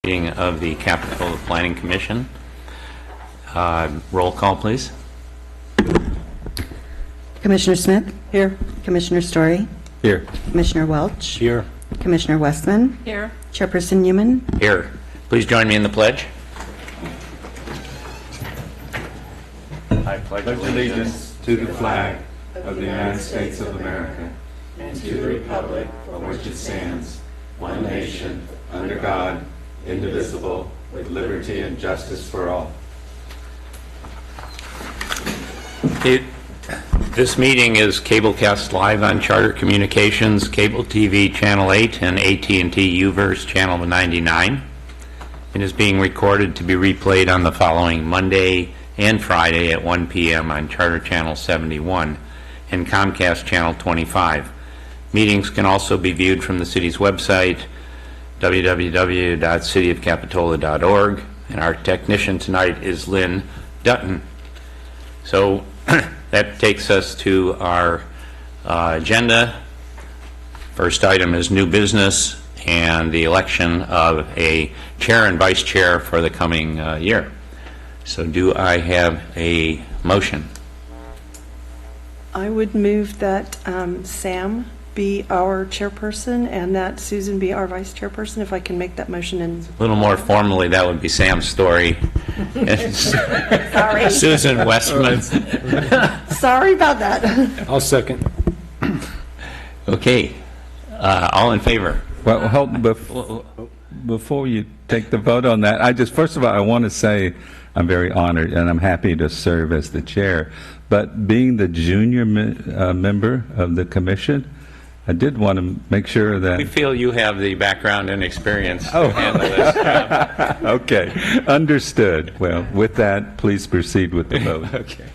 Meeting of the Capitola Planning Commission. Roll call, please. Commissioner Smith? Here. Commissioner Story? Here. Commissioner Welch? Here. Commissioner Westman? Here. Chairperson Newman? Here. Please join me in the pledge. I pledge allegiance to the flag of the United States of America and to the republic for which it stands, one nation, under God, indivisible, with liberty and justice for all. This meeting is cablecast live on Charter Communications, Cable TV Channel 8, and AT&T UVerse Channel 99. It is being recorded to be replayed on the following Monday and Friday at 1 p.m. on Charter Channel 71 and Comcast Channel 25. Meetings can also be viewed from the city's website, www.cityofcapitola.org, and our technician tonight is Lynn Dutton. So that takes us to our agenda. First item is new business and the election of a chair and vice chair for the coming year. So do I have a motion? I would move that Sam be our chairperson and that Susan be our vice chairperson, if I can make that motion. And A little more formally, that would be Sam's Story. sorry, Susan Westman. sorry about that. I'll second. Okay. All in favor? Well, before you take the vote on that, first of all, I want to say I'm very honored and I'm happy to serve as the chair. But being the junior member of the commission, I did want to make sure that... We feel you have the background and experience to handle this job. Okay, understood. Well, with that, please proceed with the vote. Okay.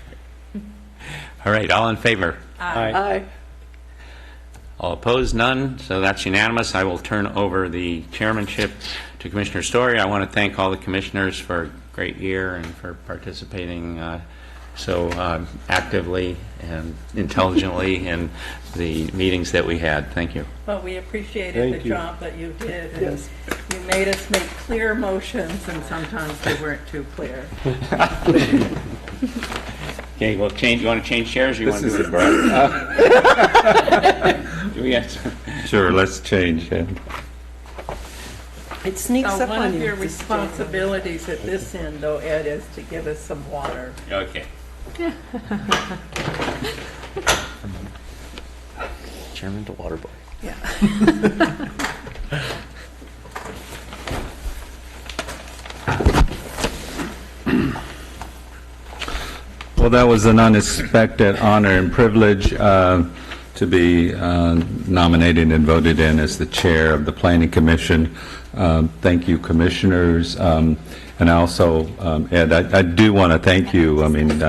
All right, all in favor? Aye. All opposed? None. So that's unanimous. I will turn over the chairmanship to Commissioner Story. I want to thank all the commissioners for a great year and for participating so actively and intelligently in the meetings that we had. Thank you. Well, we appreciated the job that you did. Yes. You made us make clear motions, and sometimes they weren't too clear. Okay, well, you want to change chairs, or you want to do it, Brett? Do we have to? Sure, let's change. It sneaks So up one on of you. your responsibilities at this end, though, Ed, is to give us some water. Okay. Chairman to water boy. Yeah. Well, that was an unexpected honor and privilege to be nominated and voted in as the chair of the Planning Commission. Thank you, commissioners. And also, Ed, I do want to thank you. I mean,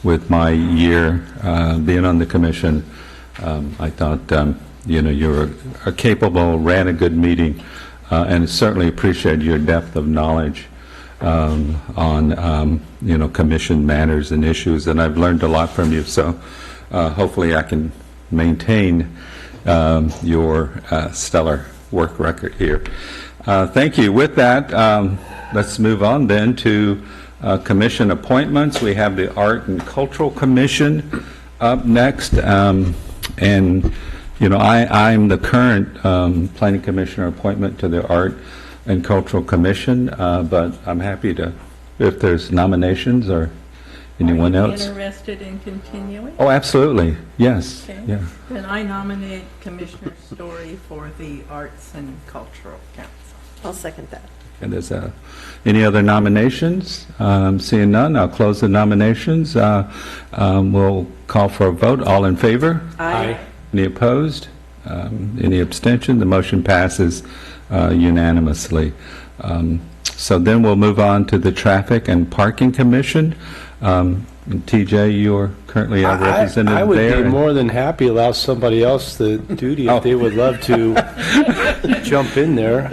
with my year being on the commission, I thought, you were capable, ran a good meeting, and certainly appreciate your depth of knowledge on commission matters and issues, and I've learned a lot from you. So hopefully I can maintain your stellar work record here. Thank you. With that, let's move on then to commission appointments. We have the Art and Cultural Commission up next, and I'm the current Planning Commissioner appointment to the Art and Cultural Commission, but I'm happy to, if there's nominations or anyone else. Are you interested in continuing? Oh, absolutely. Yes. Okay. Yeah. Then I nominate Commissioner Story for the Arts and Cultural Council. I'll second that. And there's any other nominations? Seeing none, I'll close the nominations. We'll call for a vote. All in favor? Aye. Any opposed? Any abstention? The motion passes unanimously. So then we'll move on to the Traffic and Parking Commission. TJ, you're currently our representative there. I would be more than happy to allow somebody else the duty if they would love to jump in there.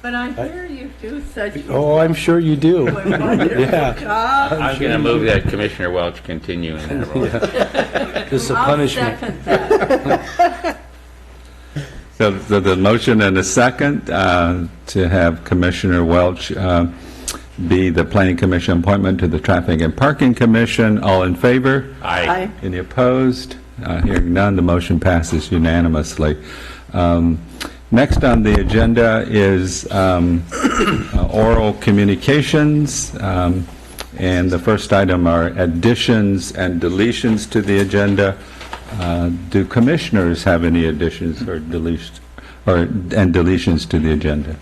But I hear you do such I'm sure you do. a wonderful Yeah. job. I'm going to move that Commissioner Welch continue in that role. This is a I'll punishment. second that. So the motion and a second to have Commissioner Welch be the Planning Commission appointment to the Traffic and Parking Commission. All in favor? Aye. Any opposed? Hearing none, the motion passes unanimously. Next on the agenda is oral communications, and the first item are additions and deletions to the agenda. Do commissioners have any additions or deletions and deletions to the agenda?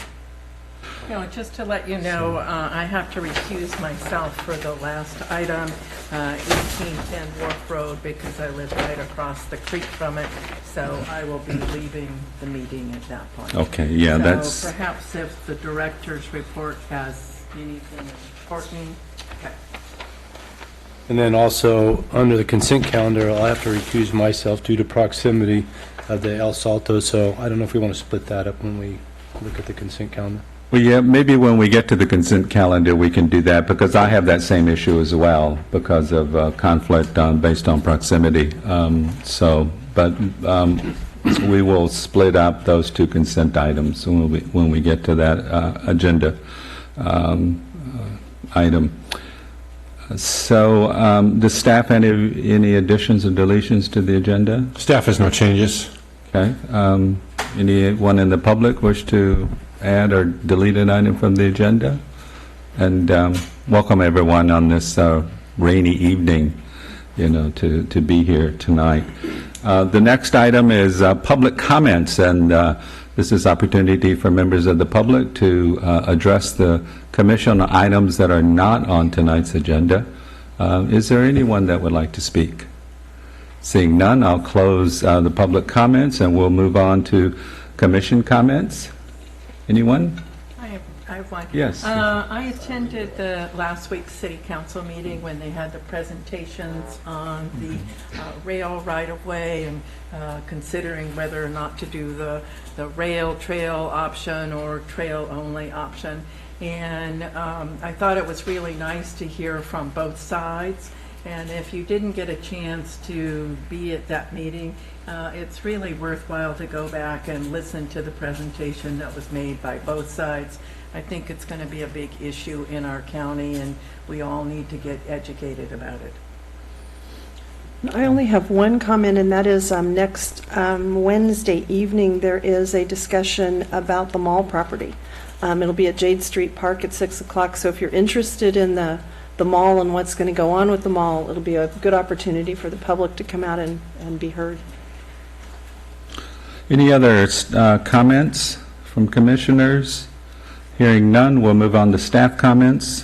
No, just to let you know, I have to recuse myself for the last item, 1810 Wharf Road, because I live right across the creek from it, so I will be leaving the meeting at that point. Okay, yeah, that's... So perhaps if the director's report has anything important. Okay. And then also, under the consent calendar, I'll have to recuse myself due to proximity of the El Salto, so I don't know if we want to split that up when we look at the consent calendar. Well, yeah, maybe when we get to the consent calendar, we can do that, because I have that same issue as well, because of conflict based on proximity. We will split up those two consent items when we get to that agenda item. So, does staff have any additions or deletions to the agenda? Staff has no changes. Okay. Anyone in the public wish to add or delete an item from the agenda? And welcome everyone on this rainy evening, to be here tonight. The next item is public comments, and this is opportunity for members of the public to address the commission on items that are not on tonight's agenda. Is there anyone that would like to speak? Seeing none, I'll close the public comments, and we'll move on to commission comments. Anyone? I have one. Yes. I attended the last week's city council meeting when they had the presentations on the rail right-of-way and considering whether or not to do the rail trail option or trail-only option. And I thought it was really nice to hear from both sides. And if you didn't get a chance to be at that meeting, it's really worthwhile to go back and listen to the presentation that was made by both sides. I think it's going to be a big issue in our county, and we all need to get educated about it. I only have one comment, and that is next Wednesday evening, there is a discussion about the mall property. It'll be at Jade Street Park at 6 o'clock, so if you're interested in the mall and what's going to go on with the mall, it'll be a good opportunity for the public to come out and be heard. Any other comments from commissioners? Hearing none, we'll move on to staff comments.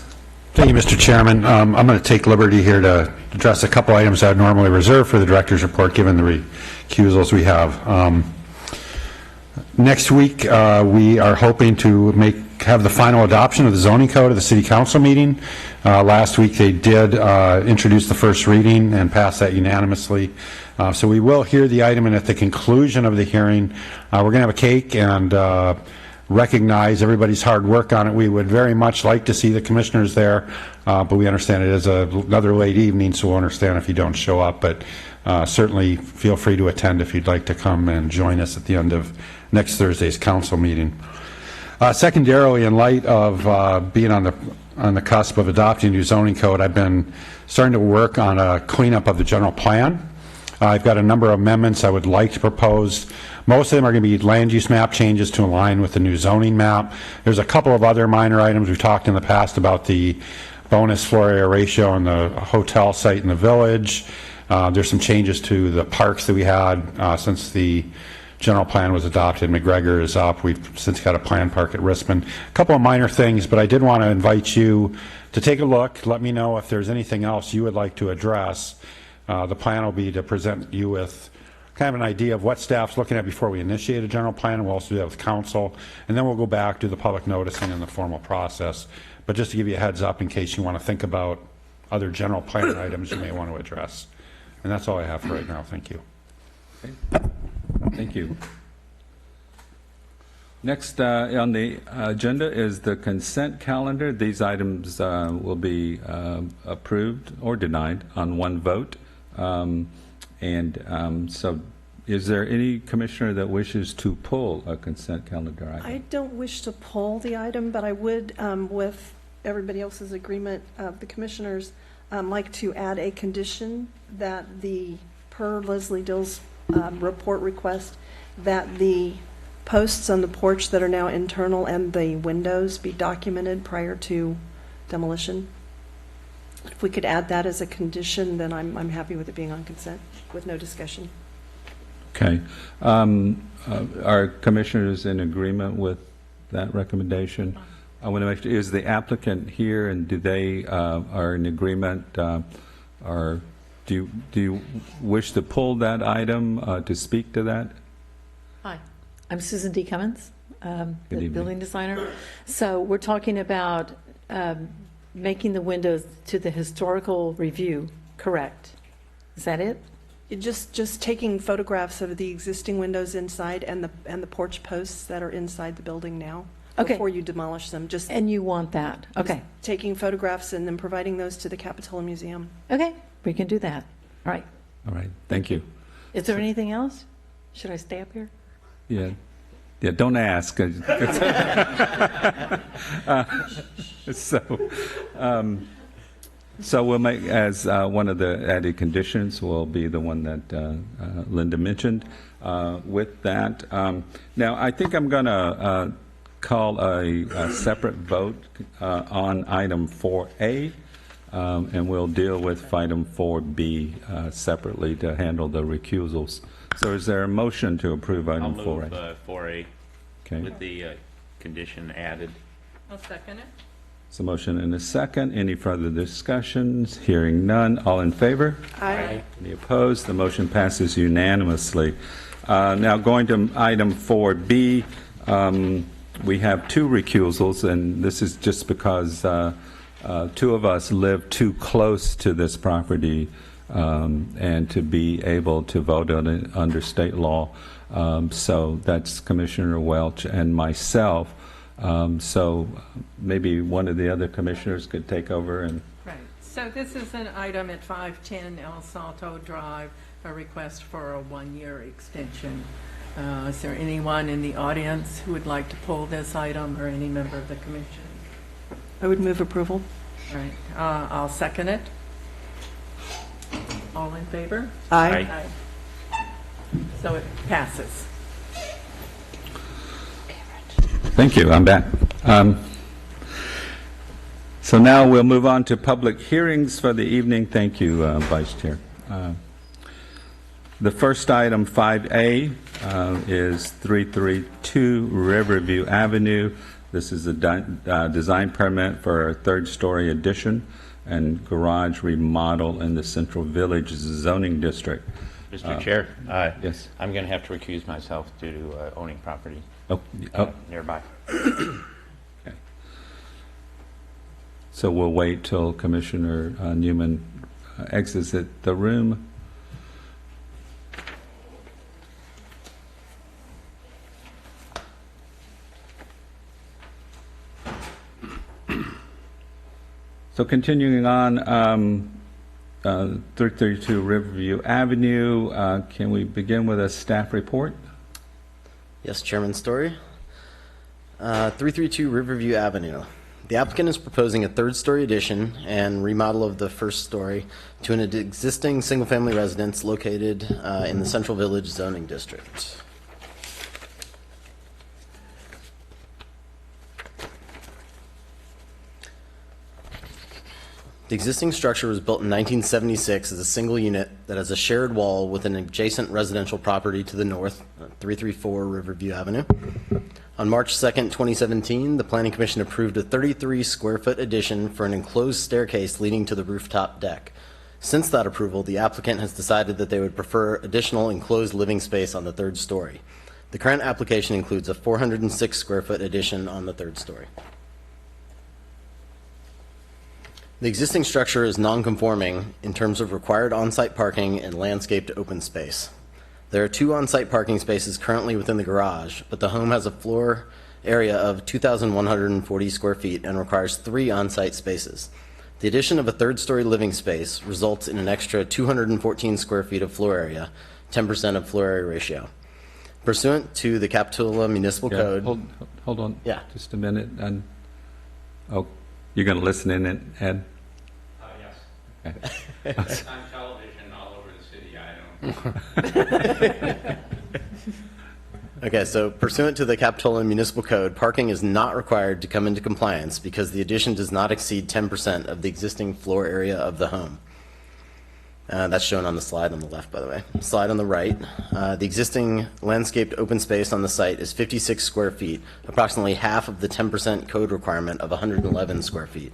Thank you, Mr. Chairman. I'm going to take liberty here to address a couple items I would normally reserve for the director's report, given the recusals we have. Next week, we are hoping to have the final adoption of the zoning code at the city council meeting. Last week, they did introduce the first reading and pass that unanimously. So we will hear the item, and at the conclusion of the hearing, we're going to have a cake and recognize everybody's hard work on it. We would very much like to see the commissioners there, but we understand it is another late evening, so we'll understand if you don't show up. But certainly feel free to attend if you'd like to come and join us at the end of next Thursday's council meeting. Secondarily, in light of being on the cusp of adopting a new zoning code, I've been starting to work on a cleanup of the general plan. I've got a number of amendments I would like to propose. Most of them are going to be land use map changes to align with the new zoning map. There's a couple of other minor items. We've talked in the past about the bonus floor area ratio on the hotel site in the village. There's some changes to the parks that we had since the general plan was adopted. McGregor is up. We've since got a planned park at Rispin. A couple of minor things, but I did want to invite you to take a look. Let me know if there's anything else you would like to address. The plan will be to present you with kind of an idea of what staff's looking at before we initiate a general plan, and we'll also do that with council, and then we'll go back, do the public noticing and the formal process. But just to give you a heads up in case you want to think about other general plan items you may want to address. And that's all I have for right now. Thank you. Okay. Thank you. Next on the agenda is the consent calendar. These items will be approved or denied on one vote. So Is there any commissioner that wishes to pull a consent calendar item? I don't wish to pull the item, but I would, with everybody else's agreement of the commissioners, like to add a condition that per Leslie Dill's report request, that the posts on the porch that are now internal and the windows be documented prior to demolition. If we could add that as a condition, then I'm happy with it being on consent with no discussion. Okay. Are commissioners in agreement with that recommendation? I want to make sure, is the applicant here, and do they are in agreement, or do you wish to pull that item to speak to that? Hi, I'm Susan D. Cummins, the evening. building designer. So we're talking about making the windows to the historical review correct. Is that it? Just taking photographs of the existing windows inside and the porch posts that are inside the building now. Okay. Before you demolish them, just And you want that? Okay, taking photographs and then providing those to the Capitola Museum. okay, we can do that. All right. All right, thank you. Is there anything else? Should I stay up here? Yeah, don't ask. So we'll make, as one of the added conditions, will be the one that Linda mentioned. With that, now I think I'm going to call a separate vote on item 4A, and we'll deal with item 4B separately to handle the recusals. So is there a motion to approve I'll item move 4A? 4A Okay. with the condition added. I'll second it. So motion and a second. Any further discussions? Hearing none. All in favor? Aye. Any opposed? The motion passes unanimously. Now going to item 4B, we have two recusals, and this is just because two of us live too close to this property and to be able to vote on it under state law. So that's Commissioner Welch and myself. So maybe one of the other commissioners could take over and... Right. So this is an item at 510 El Salto Drive, a request for a one-year extension. Is there anyone in the audience who would like to pull this item, or any member of the commission? I would move approval. All right. I'll second it. All in favor? Aye. So it passes. Thank you. I'm back. So now we'll move on to public hearings for the evening. Thank you, Vice Chair. The first item, 5A, is 332 Riverview Avenue. This is a design permit for a third-story addition and garage remodel in the Central Village zoning district. Mr. Chair? Yes. I'm going to have to recuse myself due to owning property Oh, nearby. okay. So we'll wait till Commissioner Newman exits the room. So continuing on, 332 Riverview Avenue, can we begin with a staff report? Yes, Chairman Story. 332 Riverview Avenue. The applicant is proposing a third-story addition and remodel of the first story to an existing single-family residence located in the Central Village zoning district. The existing structure was built in 1976 as a single unit that has a shared wall with an adjacent residential property to the north, 334 Riverview Avenue. On March 2nd, 2017, the Planning Commission approved a 33-square-foot addition for an enclosed staircase leading to the rooftop deck. Since that approval, the applicant has decided that they would prefer additional enclosed living space on the third story. The current application includes a 406-square-foot addition on the third story. The existing structure is non-conforming in terms of required on-site parking and landscaped open space. There are 2 on-site parking spaces currently within the garage, but the home has a floor area of 2,140 square feet and requires 3 on-site spaces. The addition of a third-story living space results in an extra 214 square feet of floor area 10% of floor area ratio. Pursuant to the Capitola Municipal Yeah, Code. Hold on. Yeah. Just a minute. Oh, you're going to listen in, Ed? Yes. Okay. It's on television all over the city, I don't. Okay, so pursuant to the Capitola Municipal Code, parking is not required to come into compliance because the addition does not exceed 10% of the existing floor area of the home. That's shown on the slide on the left, by the way. Slide on the right. The existing landscaped open space on the site is 56 square feet, approximately half of the 10% code requirement of 111 square feet.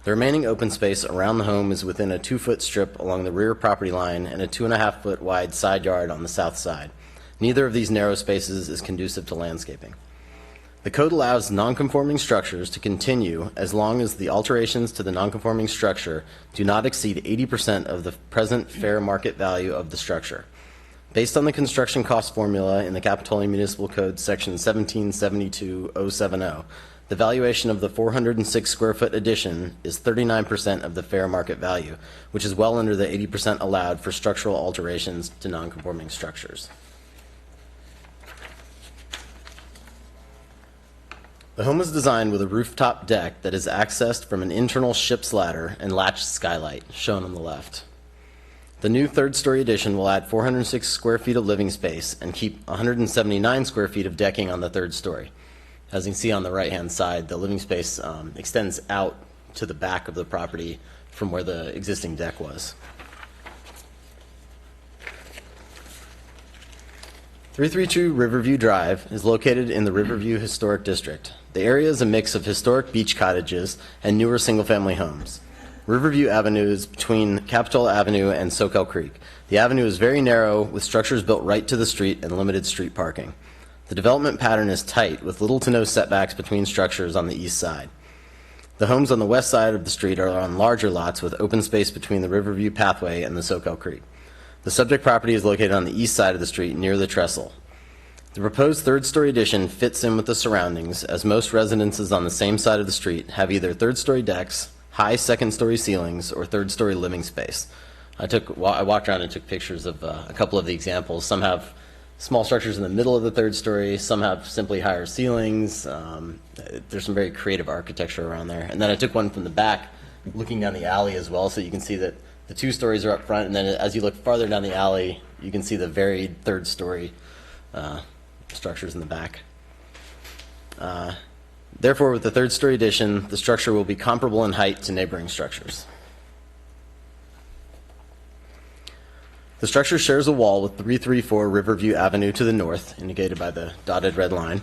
The remaining open space around the home is within a 2-foot strip along the rear property line and a 2.5-foot wide side yard on the south side. Neither of these narrow spaces is conducive to landscaping. The code allows non-conforming structures to continue as long as the alterations to the non-conforming structure do not exceed 80% of the present fair market value of the structure. Based on the construction cost formula in the Capitola Municipal Code Section 1772070, the valuation of the 406 square foot addition is 39% of the fair market value, which is well under the 80% allowed for structural alterations to non-conforming structures. The home was designed with a rooftop deck that is accessed from an internal ship's ladder and latched skylight, shown on the left. The new third-story addition will add 406 square feet of living space and keep 179 square feet of decking on the third story. As you can see on the right-hand side, the living space extends out to the back of the property from where the existing deck was. 332 Riverview Drive is located in the Riverview Historic District. The area is a mix of historic beach cottages and newer single-family homes. Riverview Avenue is between Capitola Avenue and Soquel Creek. The avenue is very narrow, with structures built right to the street and limited street parking. The development pattern is tight, with little to no setbacks between structures on the east side. The homes on the west side of the street are on larger lots with open space between the Riverview Pathway and the Soquel Creek. The subject property is located on the east side of the street near the trestle. The proposed third-story addition fits in with the surroundings, as most residences on the same side of the street have either third-story decks, high second-story ceilings, or third-story living space. I walked around and took pictures of a couple of the examples. Some have small structures in the middle of the third story. Some have simply higher ceilings. There's some very creative architecture around there. And then I took one from the back, looking down the alley as well, so you can see that the 2 stories are up front, and then as you look farther down the alley, you can see the varied third-story structures in the back. Therefore, with the third-story addition, the structure will be comparable in height to neighboring structures. The structure shares a wall with 334 Riverview Avenue to the north, indicated by the dotted red line,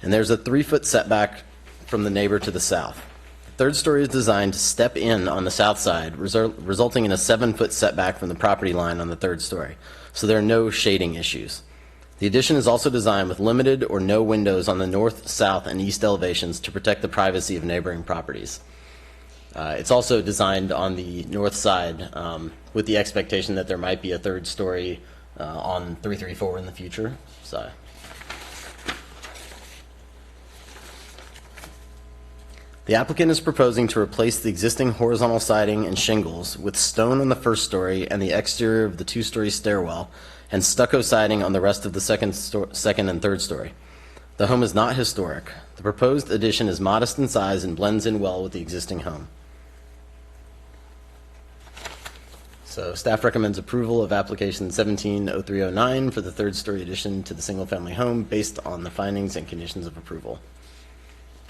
and there's a 3-foot setback from the neighbor to the south. The third story is designed to step in on the south side, resulting in a 7-foot setback from the property line on the third story, so there are no shading issues. The addition is also designed with limited or no windows on the north, south, and east elevations to protect the privacy of neighboring properties. It's also designed on the north side with the expectation that there might be a third story on 334 in the future. So, the applicant is proposing to replace the existing horizontal siding and shingles with stone on the first story and the exterior of the 2-story stairwell, and stucco siding on the rest of the second and third story. The home is not historic. The proposed addition is modest in size and blends in well with the existing home. So staff recommends approval of application 170309 for the third-story addition to the single-family home based on the findings and conditions of approval.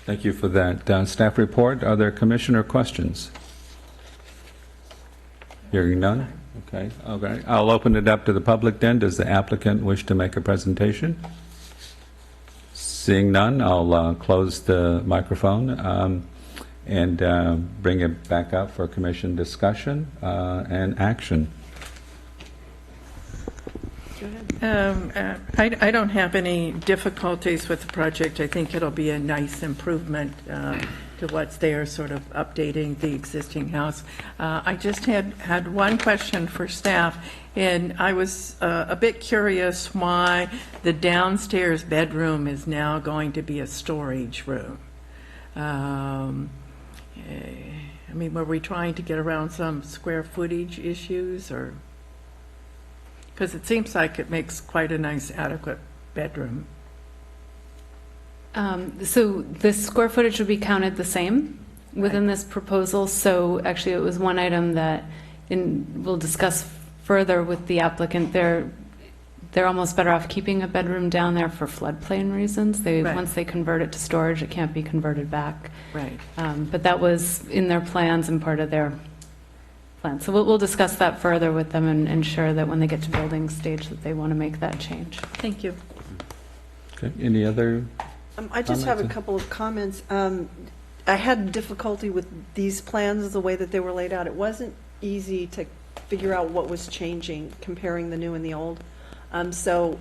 Thank you for that. Staff report, are there commissioner questions? Hearing none? Okay. I'll open it up to the public then. Does the applicant wish to make a presentation? Seeing none, I'll close the microphone and bring it back up for commission discussion and action. I don't have any difficulties with the project. I think it'll be a nice improvement to what's there, sort of updating the existing house. I just had one question for staff, and I was a bit curious why the downstairs bedroom is now going to be a storage room. I mean, were we trying to get around some square footage issues, or? Because it seems like it makes quite a nice adequate bedroom. So the square footage would be counted the same within this proposal. So actually, it was one item that we'll discuss further with the applicant. They're almost better off keeping a bedroom down there for floodplain reasons. Right. Once they convert it to storage, it can't be converted back. Right. But that was in their plans and part of their plan. So we'll discuss that further with them and ensure that when they get to building stage that they want to make that change. Thank you. Okay, any other? I just have a Comments? couple of comments. I had difficulty with these plans, the way that they were laid out. It wasn't easy to figure out what was changing, comparing the new and the old. So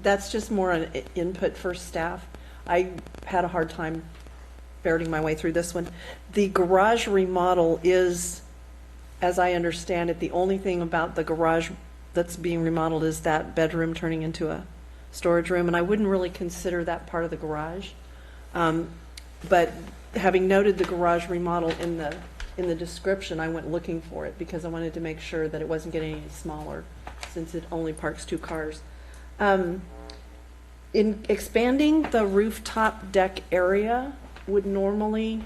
that's just more an input for staff. I had a hard time ferreting my way through this one. The garage remodel is, as I understand it, the only thing about the garage that's being remodeled is that bedroom turning into a storage room, and I wouldn't really consider that part of the garage. But having noted the garage remodel in the description, I went looking for it because I wanted to make sure that it wasn't getting any smaller since it only parks 2 cars. In expanding the rooftop deck area would normally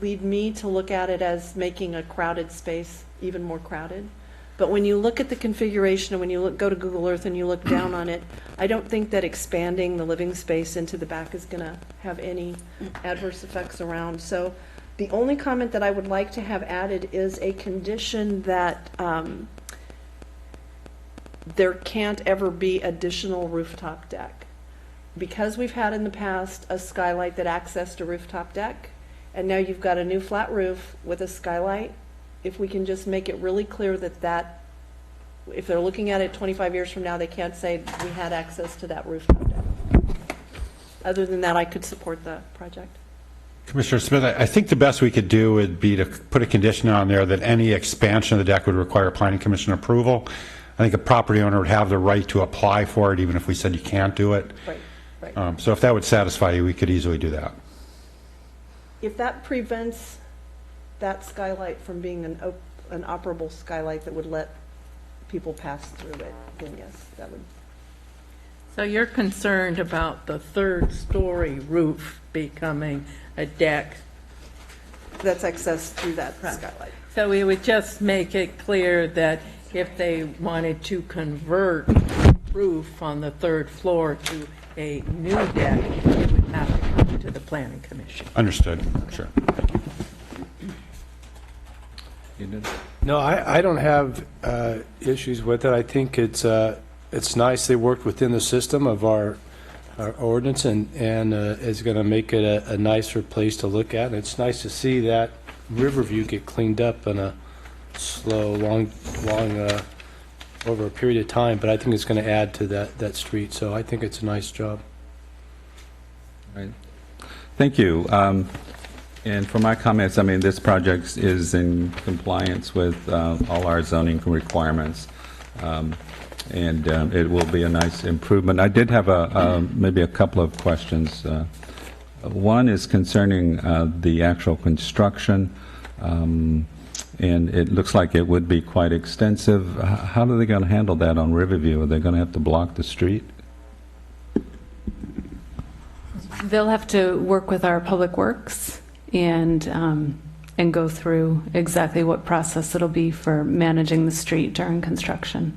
lead me to look at it as making a crowded space even more crowded. But when you look at the configuration and when you go to Google Earth and you look down on it, I don't think that expanding the living space into the back is going to have any adverse effects around. So the only comment that I would like to have added is a condition that there can't ever be additional rooftop deck. Because we've had in the past a skylight that accessed a rooftop deck, and now you've got a new flat roof with a skylight, if we can just make it really clear that if they're looking at it 25 years from now, they can't say we had access to that rooftop deck. Other than that, I could support the project. Commissioner Smith, I think the best we could do would be to put a condition on there that any expansion of the deck would require planning commission approval. I think a property owner would have the right to apply for it, even if we said you can't do it. Right. So if that would satisfy you, we could easily do that. If that prevents that skylight from being an operable skylight that would let people pass through it, then yes, that would. So you're concerned about the 3rd-story roof becoming a deck. That's accessed through that skylight. So we would just make it clear that if they wanted to convert roof on the 3rd floor to a new deck, it would have to come to the planning commission. Understood. Sure. No, I don't have issues with it. I think it's nice they worked within the system of our ordinance and is going to make it a nicer place to look at. And it's nice to see that Riverview get cleaned up in a slow, long over a period of time. But I think it's going to add to that street. So I think it's a nice job. Right. Thank you. And for my comments, I mean, this project is in compliance with all our zoning requirements, and it will be a nice improvement. I did have maybe a couple of questions. One is concerning the actual construction, and it looks like it would be quite extensive. How are they going to handle that on Riverview? Are they going to have to block the street? They'll have to work with our public works and go through exactly what process it'll be for managing the street during construction.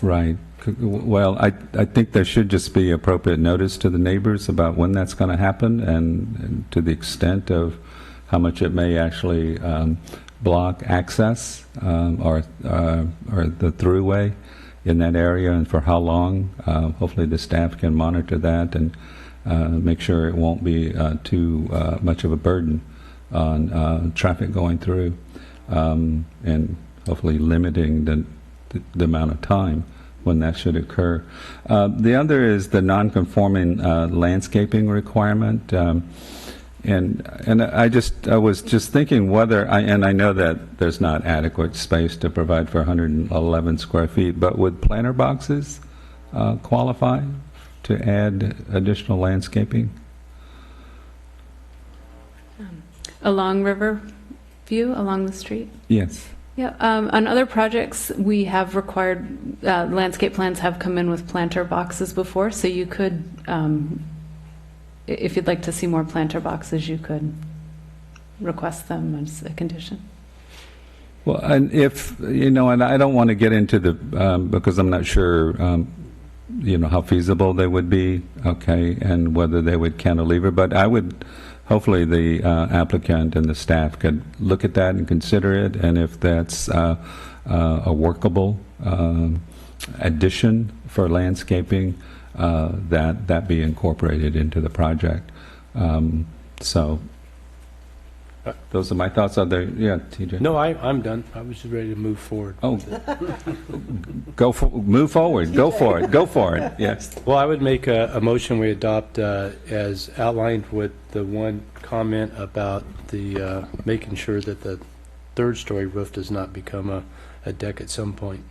Right. Well, I think there should just be appropriate notice to the neighbors about when that's going to happen and to the extent of how much it may actually block access or the throughway in that area and for how long. Hopefully the staff can monitor that and make sure it won't be too much of a burden on traffic going through, and hopefully limiting the amount of time when that should occur. The other is the non-conforming landscaping requirement, and I was just thinking whether and I know that there's not adequate space to provide for 111 square feet, but would planter boxes qualify to add additional landscaping? Along Riverview, along the street? Yes. Yeah, on other projects, we have required, landscape plans have come in with planter boxes before, so you could, if you'd like to see more planter boxes, you could request them as a condition. Well, and if, and I don't want to get into the, because I'm not sure, how feasible they would be, okay, and whether they would cantilever, but I would, hopefully the applicant and the staff could look at that and consider it, and if that's a workable addition for landscaping, that be incorporated into the project. So those are my thoughts. Are there, yeah, TJ? No, I'm done. I was just ready to move forward. Oh, move forward. Go for it. Go for it. Yes. Well, I would make a motion we adopt as outlined with the one comment about the making sure that the third-story roof does not become a deck at some point.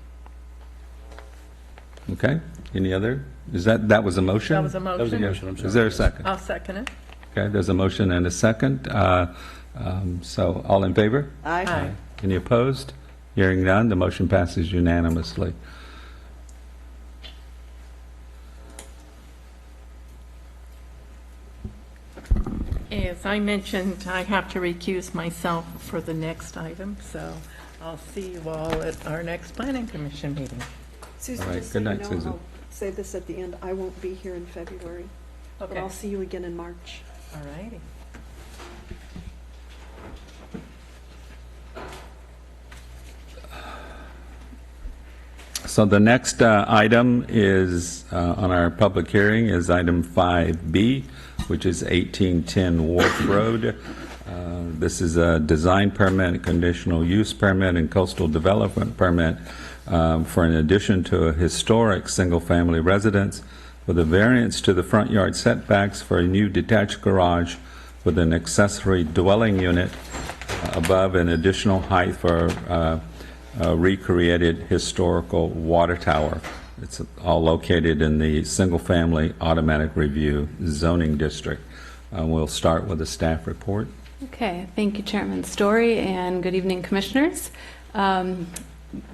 Okay. Any other? That was a motion? That was a motion. That was a motion, I'm sorry. Is there a second? I'll second it. Okay, there's a motion and a second. So all in favor? Aye. Any opposed? Hearing none, the motion passes unanimously. As I mentioned, I have to recuse myself for the next item, so I'll see you all at our next planning commission meeting. Susan, All right, just good so you night, know, Susan. I'll say this at the end, I won't be here in February, but Okay. I'll see you again in March. All righty. So the next item is, on our public hearing, is item 5B, which is 1810 Wharf Road. This is a design permit, conditional use permit, and coastal development permit for an addition to a historic single-family residence with a variance to the front yard setbacks for a new detached garage with an accessory dwelling unit above an additional height for a recreated historical water tower. It's all located in the single-family automatic review zoning district. We'll start with a staff report. Okay, thank you, Chairman Story, and good evening, Commissioners.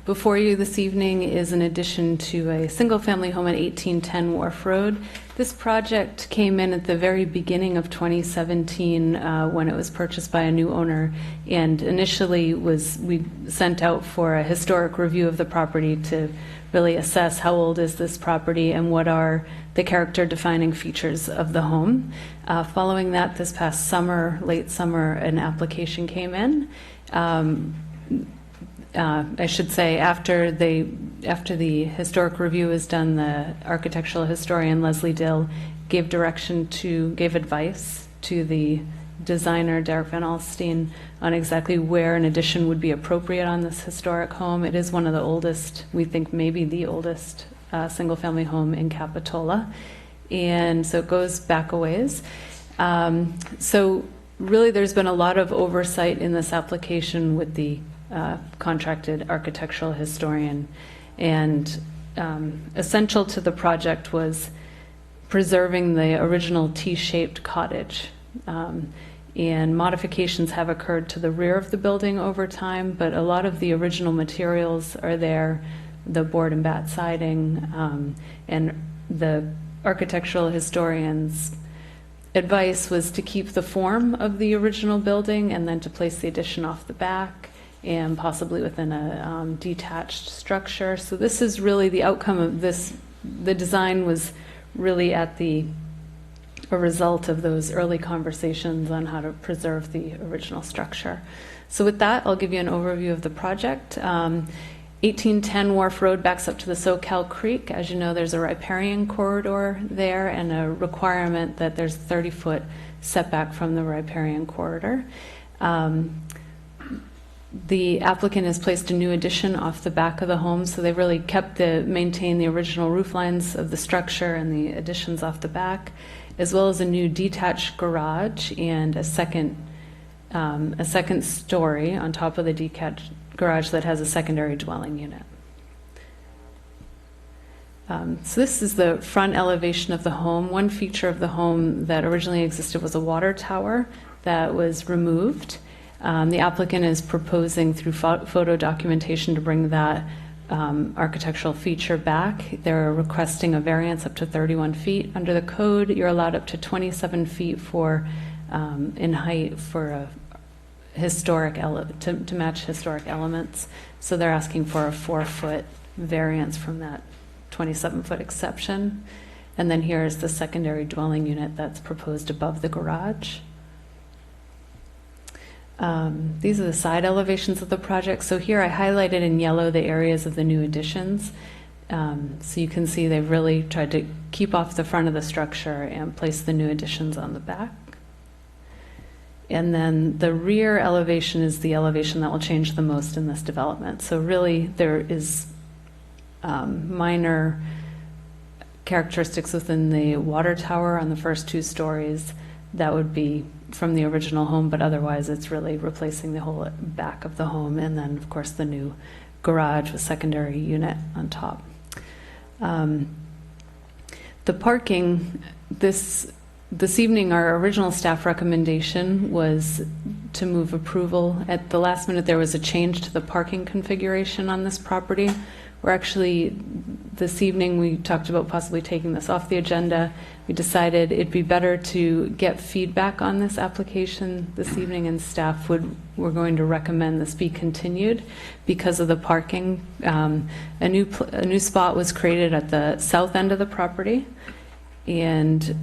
Before you this evening is an addition to a single-family home at 1810 Wharf Road. This project came in at the very beginning of 2017 when it was purchased by a new owner, and initially we sent out for a historic review of the property to really assess how old is this property and what are the character-defining features of the home. Following that, this past summer, late summer, an application came in. I should say, after the historic review was done, the architectural historian Leslie Dill gave advice to the designer Derek Van Alstyne on exactly where an addition would be appropriate on this historic home. It is one of the oldest, we think maybe the oldest, single-family home in Capitola, and so it goes back a ways. So really, there's been a lot of oversight in this application with the contracted architectural historian, and essential to the project was preserving the original T-shaped cottage. And modifications have occurred to the rear of the building over time, but a lot of the original materials are there, the board and bat siding, and the architectural historian's advice was to keep the form of the original building and then to place the addition off the back and possibly within a detached structure. So this is really the outcome of this. The design was really a result of those early conversations on how to preserve the original structure. So with that, I'll give you an overview of the project. 1810 Wharf Road backs up to the Soquel Creek. As you know, there's a riparian corridor there and a requirement that there's a 30-foot setback from the riparian corridor. The applicant has placed a new addition off the back of the home, so they've really maintained the original roof lines of the structure and the additions off the back, as well as a new detached garage and a second story on top of the detached garage that has a secondary dwelling unit. So this is the front elevation of the home. One feature of the home that originally existed was a water tower that was removed. The applicant is proposing through photo documentation to bring that architectural feature back. They're requesting a variance up to 31 feet. Under the code, you're allowed up to 27 feet for, in height for a historic, to match historic elements. So they're asking for a 4-foot variance from that 27-foot exception. And then here is the secondary dwelling unit that's proposed above the garage. These are the side elevations of the project. So here I highlighted in yellow the areas of the new additions. So you can see they've really tried to keep off the front of the structure and place the new additions on the back. And then the rear elevation is the elevation that will change the most in this development. So really there is minor characteristics within the water tower on the first 2 stories that would be from the original home, but otherwise it's really replacing the whole back of the home, and then of course the new garage with secondary unit on top. The parking, this evening, our original staff recommendation was to move approval. At the last minute, there was a change to the parking configuration on this property. We're actually, this evening, we talked about possibly taking this off the agenda. We decided it'd be better to get feedback on this application this evening, and staff were going to recommend this be continued because of the parking. A new spot was created at the south end of the property, and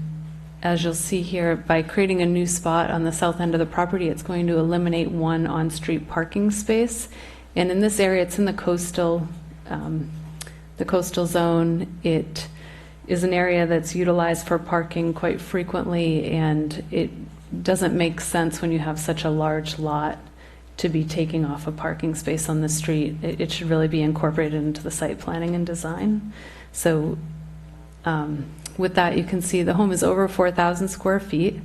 as you'll see here, by creating a new spot on the south end of the property, it's going to eliminate one on-street parking space. And in this area, it's in the coastal zone. It is an area that's utilized for parking quite frequently, and it doesn't make sense when you have such a large lot to be taking off a parking space on the street. It should really be incorporated into the site planning and design. So with that, you can see the home is over 4,000 square feet,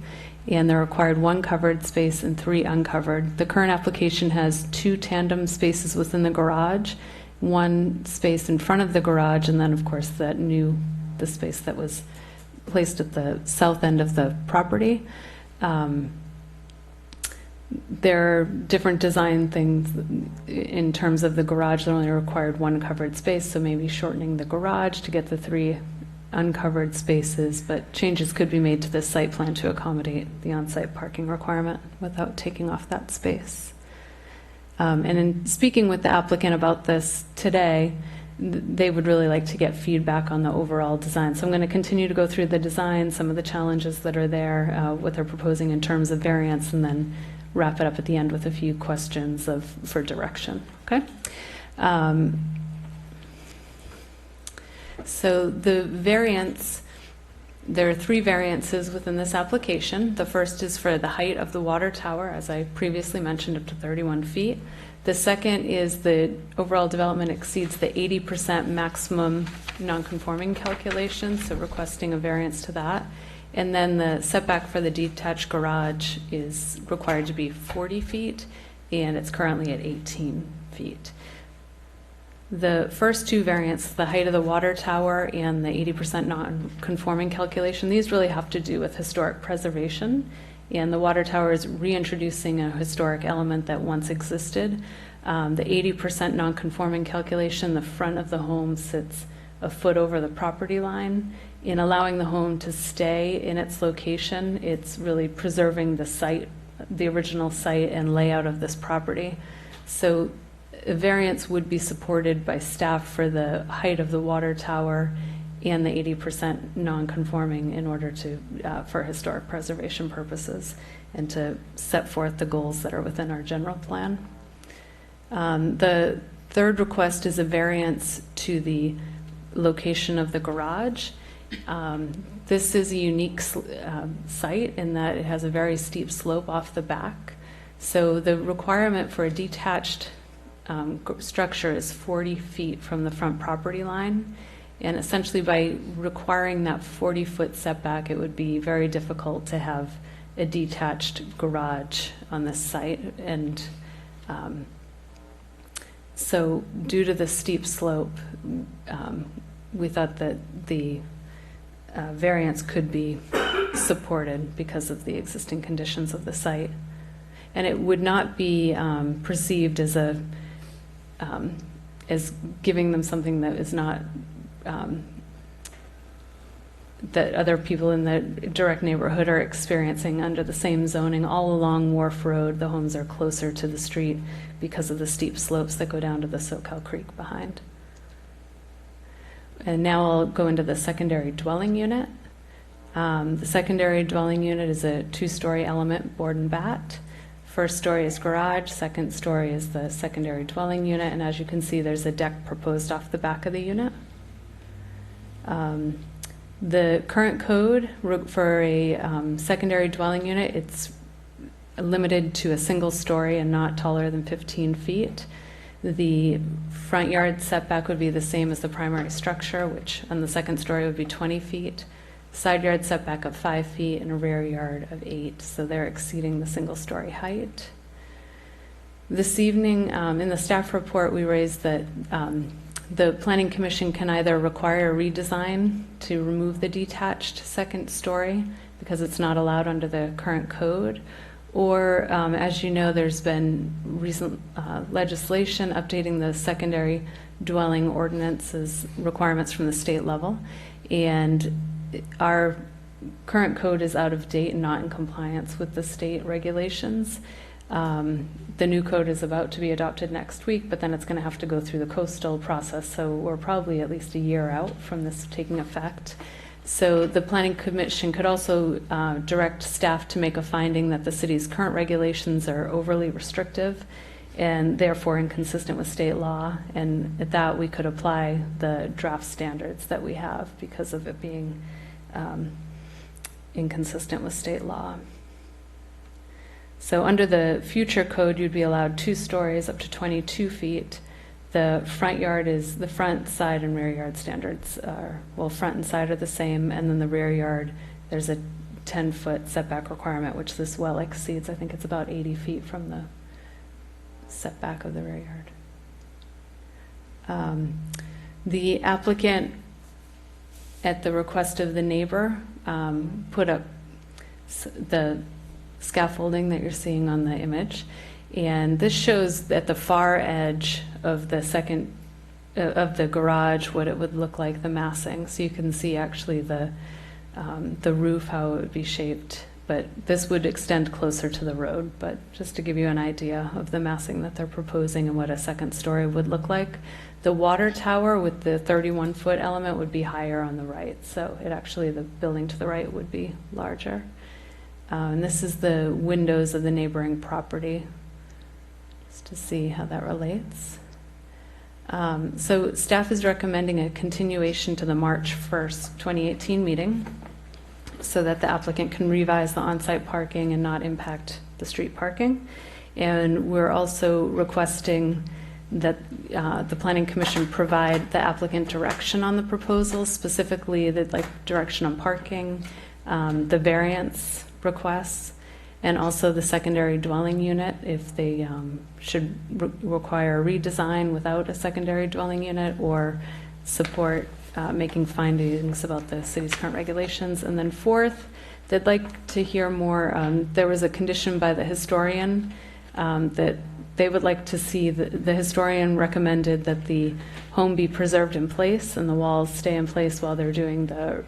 and they're required 1 covered space and 3 uncovered. The current application has 2 tandem spaces within the garage, 1 space in front of the garage, and then of course the space that was placed at the south end of the property. There are different design things in terms of the garage. They're only required 1 covered space, so maybe shortening the garage to get the 3 uncovered spaces, but changes could be made to this site plan to accommodate the on-site parking requirement without taking off that space. And in speaking with the applicant about this today, they would really like to get feedback on the overall design. So I'm going to continue to go through the design, some of the challenges that are there, what they're proposing in terms of variance, and then wrap it up at the end with a few questions for direction. Okay? So the variance, there are 3 variances within this application. The first is for the height of the water tower, as I previously mentioned, up to 31 feet. The second is the overall development exceeds the 80% maximum non-conforming calculation, so requesting a variance to that. And then the setback for the detached garage is required to be 40 feet, and it's currently at 18 feet. The first 2 variants, the height of the water tower and the 80% non-conforming calculation, these really have to do with historic preservation. And the water tower is reintroducing a historic element that once existed. The 80% non-conforming calculation, the front of the home sits a foot over the property line. In allowing the home to stay in its location, it's really preserving the site, the original site and layout of this property. So a variance would be supported by staff for the height of the water tower and the 80% non-conforming in order to, for historic preservation purposes, and to set forth the goals that are within our general plan. The third request is a variance to the location of the garage. This is a unique site in that it has a very steep slope off the back. So the requirement for a detached structure is 40 feet from the front property line. And essentially by requiring that 40-foot setback, it would be very difficult to have a detached garage on this site. And so due to the steep slope, we thought that the variance could be supported because of the existing conditions of the site. and it would not be perceived as as giving them something that is not, that other people in the direct neighborhood are experiencing under the same zoning. All along Wharf Road, the homes are closer to the street because of the steep slopes that go down to the Soquel Creek behind. And now I'll go into the secondary dwelling unit. The secondary dwelling unit is a 2-story element, board and bat. First story is garage, second story is the secondary dwelling unit, and as you can see, there's a deck proposed off the back of the unit. The current code for a secondary dwelling unit, it's limited to a single story and not taller than 15 feet. The front yard setback would be the same as the primary structure, which on the second story would be 20 feet. Side yard setback of 5 feet and a rear yard of 8, so they're exceeding the single story height. This evening, in the staff report, we raised that the Planning Commission can either require a redesign to remove the detached second story because it's not allowed under the current code, or as you know, there's been recent legislation updating the secondary dwelling ordinances requirements from the state level, and our current code is out of date and not in compliance with the state regulations. The new code is about to be adopted next week, but then it's going to have to go through the coastal process, so we're probably at least a year out from this taking effect. So the Planning Commission could also direct staff to make a finding that the city's current regulations are overly restrictive and therefore inconsistent with state law, and at that we could apply the draft standards that we have because of it being inconsistent with state law. So under the future code, you'd be allowed 2 stories up to 22 feet. The front yard is, the front, side, and rear yard standards are, well, front and side are the same, and then the rear yard, there's a 10-foot setback requirement, which this well exceeds. I think it's about 80 feet from the setback of the rear yard. The applicant, at the request of the neighbor, put up the scaffolding that you're seeing on the image, and this shows at the far edge of the second of the garage what it would look like, the massing, so you can see actually the roof, how it would be shaped, but this would extend closer to the road. But just to give you an idea of the massing that they're proposing and what a second story would look like, the water tower with the 31-foot element would be higher on the right, so it actually, the building to the right would be larger. And this is the windows of the neighboring property, just to see how that relates. So staff is recommending a continuation to the March 1st, 2018 meeting so that the applicant can revise the on-site parking and not impact the street parking. And we're also requesting that the Planning Commission provide the applicant direction on the proposal, specifically the direction on parking, the variance requests, and also the secondary dwelling unit, if they should require a redesign without a secondary dwelling unit, or support making findings about the city's current regulations. And then fourth, they'd like to hear more. There was a condition by the historian that they would like to see, the historian recommended that the home be preserved in place and the walls stay in place while they're doing the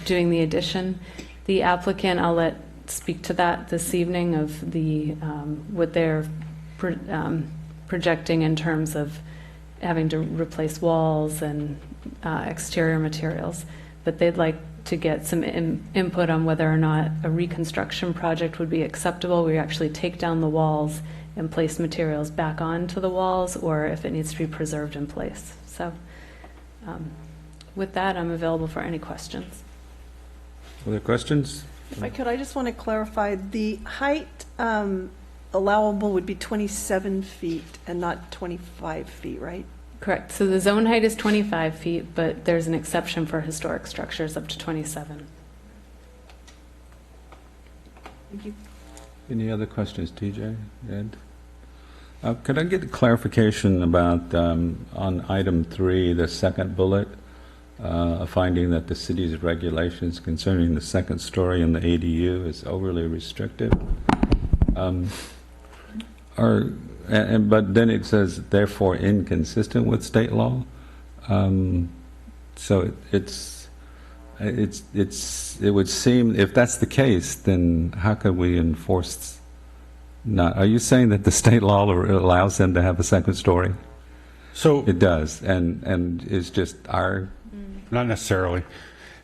doing the addition. The applicant, I'll let speak to that this evening of the what they're projecting in terms of having to replace walls and exterior materials, but they'd like to get some input on whether or not a reconstruction project would be acceptable. We actually take down the walls and place materials back onto the walls, or if it needs to be preserved in place. So with that, I'm available for any questions. Other questions? If I could, I just want to clarify, the height allowable would be 27 feet and not 25 feet, right? Correct. So the zone height is 25 feet, but there's an exception for historic structures up to 27. Thank you. Any other questions, TJ, Ed? Could I get clarification about on item 3, the second bullet? a finding that the city's regulations concerning the second story and the ADU is overly restrictive. But then it says, therefore inconsistent with state law. So it would seem, if that's the case, then how could we enforce not? Are you saying that the state law allows them to have a second story? So It does, and it's just our... Not necessarily.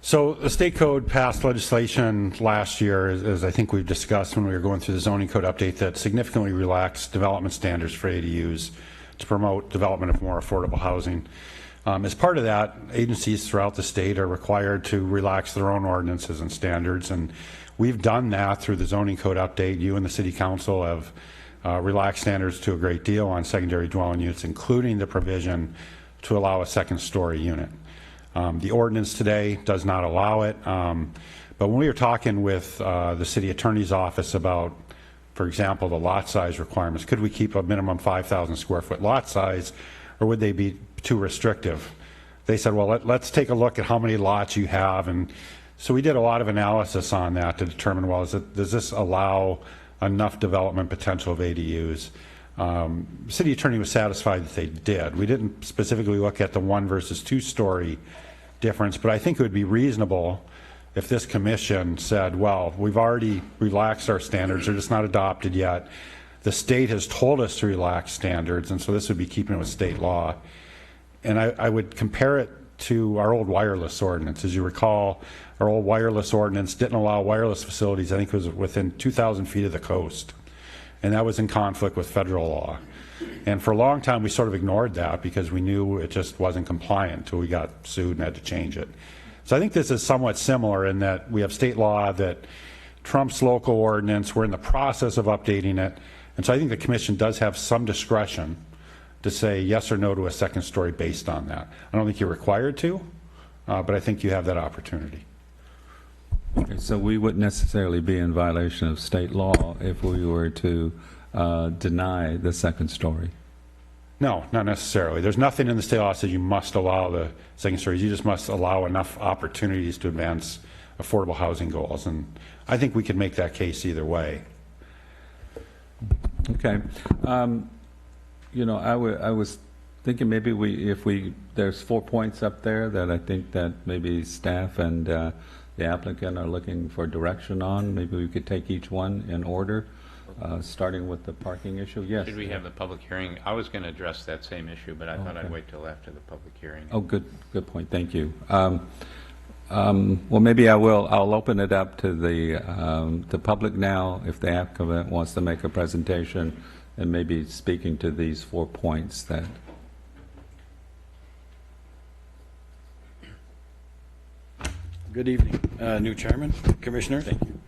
So the state code passed legislation last year, as I think we've discussed when we were going through the zoning code update, that significantly relaxed development standards for ADUs to promote development of more affordable housing. As part of that, agencies throughout the state are required to relax their own ordinances and standards, and we've done that through the zoning code update. You and the city council have relaxed standards to a great deal on secondary dwelling units, including the provision to allow a second story unit. The ordinance today does not allow it, but when we were talking with the city attorney's office about, for example, the lot size requirements, could we keep a minimum 5,000 square foot lot size, or would they be too restrictive? They said, well, let's take a look at how many lots you have, and so we did a lot of analysis on that to determine, well, does this allow enough development potential of ADUs? City attorney was satisfied that they did. We didn't specifically look at the 1 versus 2 story difference, but I think it would be reasonable if this commission said, well, we've already relaxed our standards, they're just not adopted yet. The state has told us to relax standards, and so this would be keeping it with state law. And I would compare it to our old wireless ordinance. As you recall, our old wireless ordinance didn't allow wireless facilities, I think it was within 2,000 feet of the coast. And that was in conflict with federal law. And for a long time, we sort of ignored that because we knew it just wasn't compliant until we got sued and had to change it. So I think this is somewhat similar in that we have state law that trumps local ordinance. We're in the process of updating it. And so I think the commission does have some discretion to say yes or no to a second story based on that. I don't think you're required to, but I think you have that opportunity. Okay, so we wouldn't necessarily be in violation of state law if we were to deny the second story. No, not necessarily. There's nothing in the state law that says you must allow the second stories. You just must allow enough opportunities to advance affordable housing goals. And I think we could make that case either way. Okay. You know, I was thinking maybe there's 4 points up there that I think that maybe staff and the applicant are looking for direction on. Maybe we could take each one in order, starting with the parking issue. Yes. Should we have the public hearing? I was going to address that same issue, but I thought I'd wait till after the public hearing. Oh, good point. Thank you. Well, maybe I'll open it up to the public now if the applicant wants to make a presentation and maybe speaking to these 4 points that. Good evening, new chairman, commissioner. Thank you.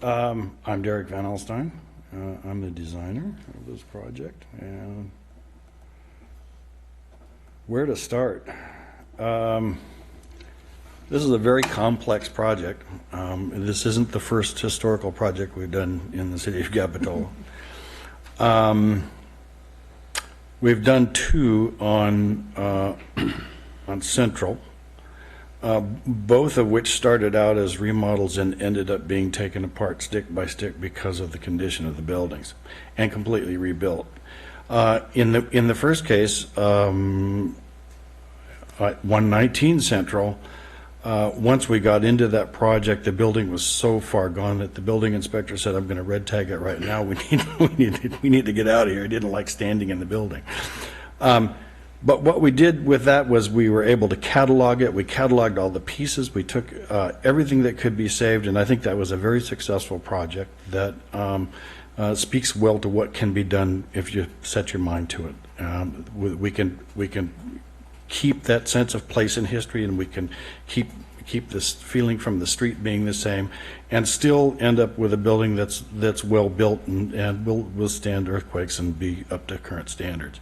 I'm Derek Van Alstyne. I'm the designer of this project. And where to start? This is a very complex project. This isn't the first historical project we've done in the city of Capitola. We've done 2 on Central, both of which started out as remodels and ended up being taken apart stick by stick because of the condition of the buildings and completely rebuilt. In the first case, 119 Central, once we got into that project, the building was so far gone that the building inspector said, "I'm going to red tag it right now. We need to get out of here." He didn't like standing in the building. But what we did with that was we were able to catalog it. We cataloged all the pieces. We took everything that could be saved, and I think that was a very successful project that speaks well to what can be done if you set your mind to it. We can keep that sense of place in history, and we can keep this feeling from the street being the same, and still end up with a building that's well built and will withstand earthquakes and be up to current standards.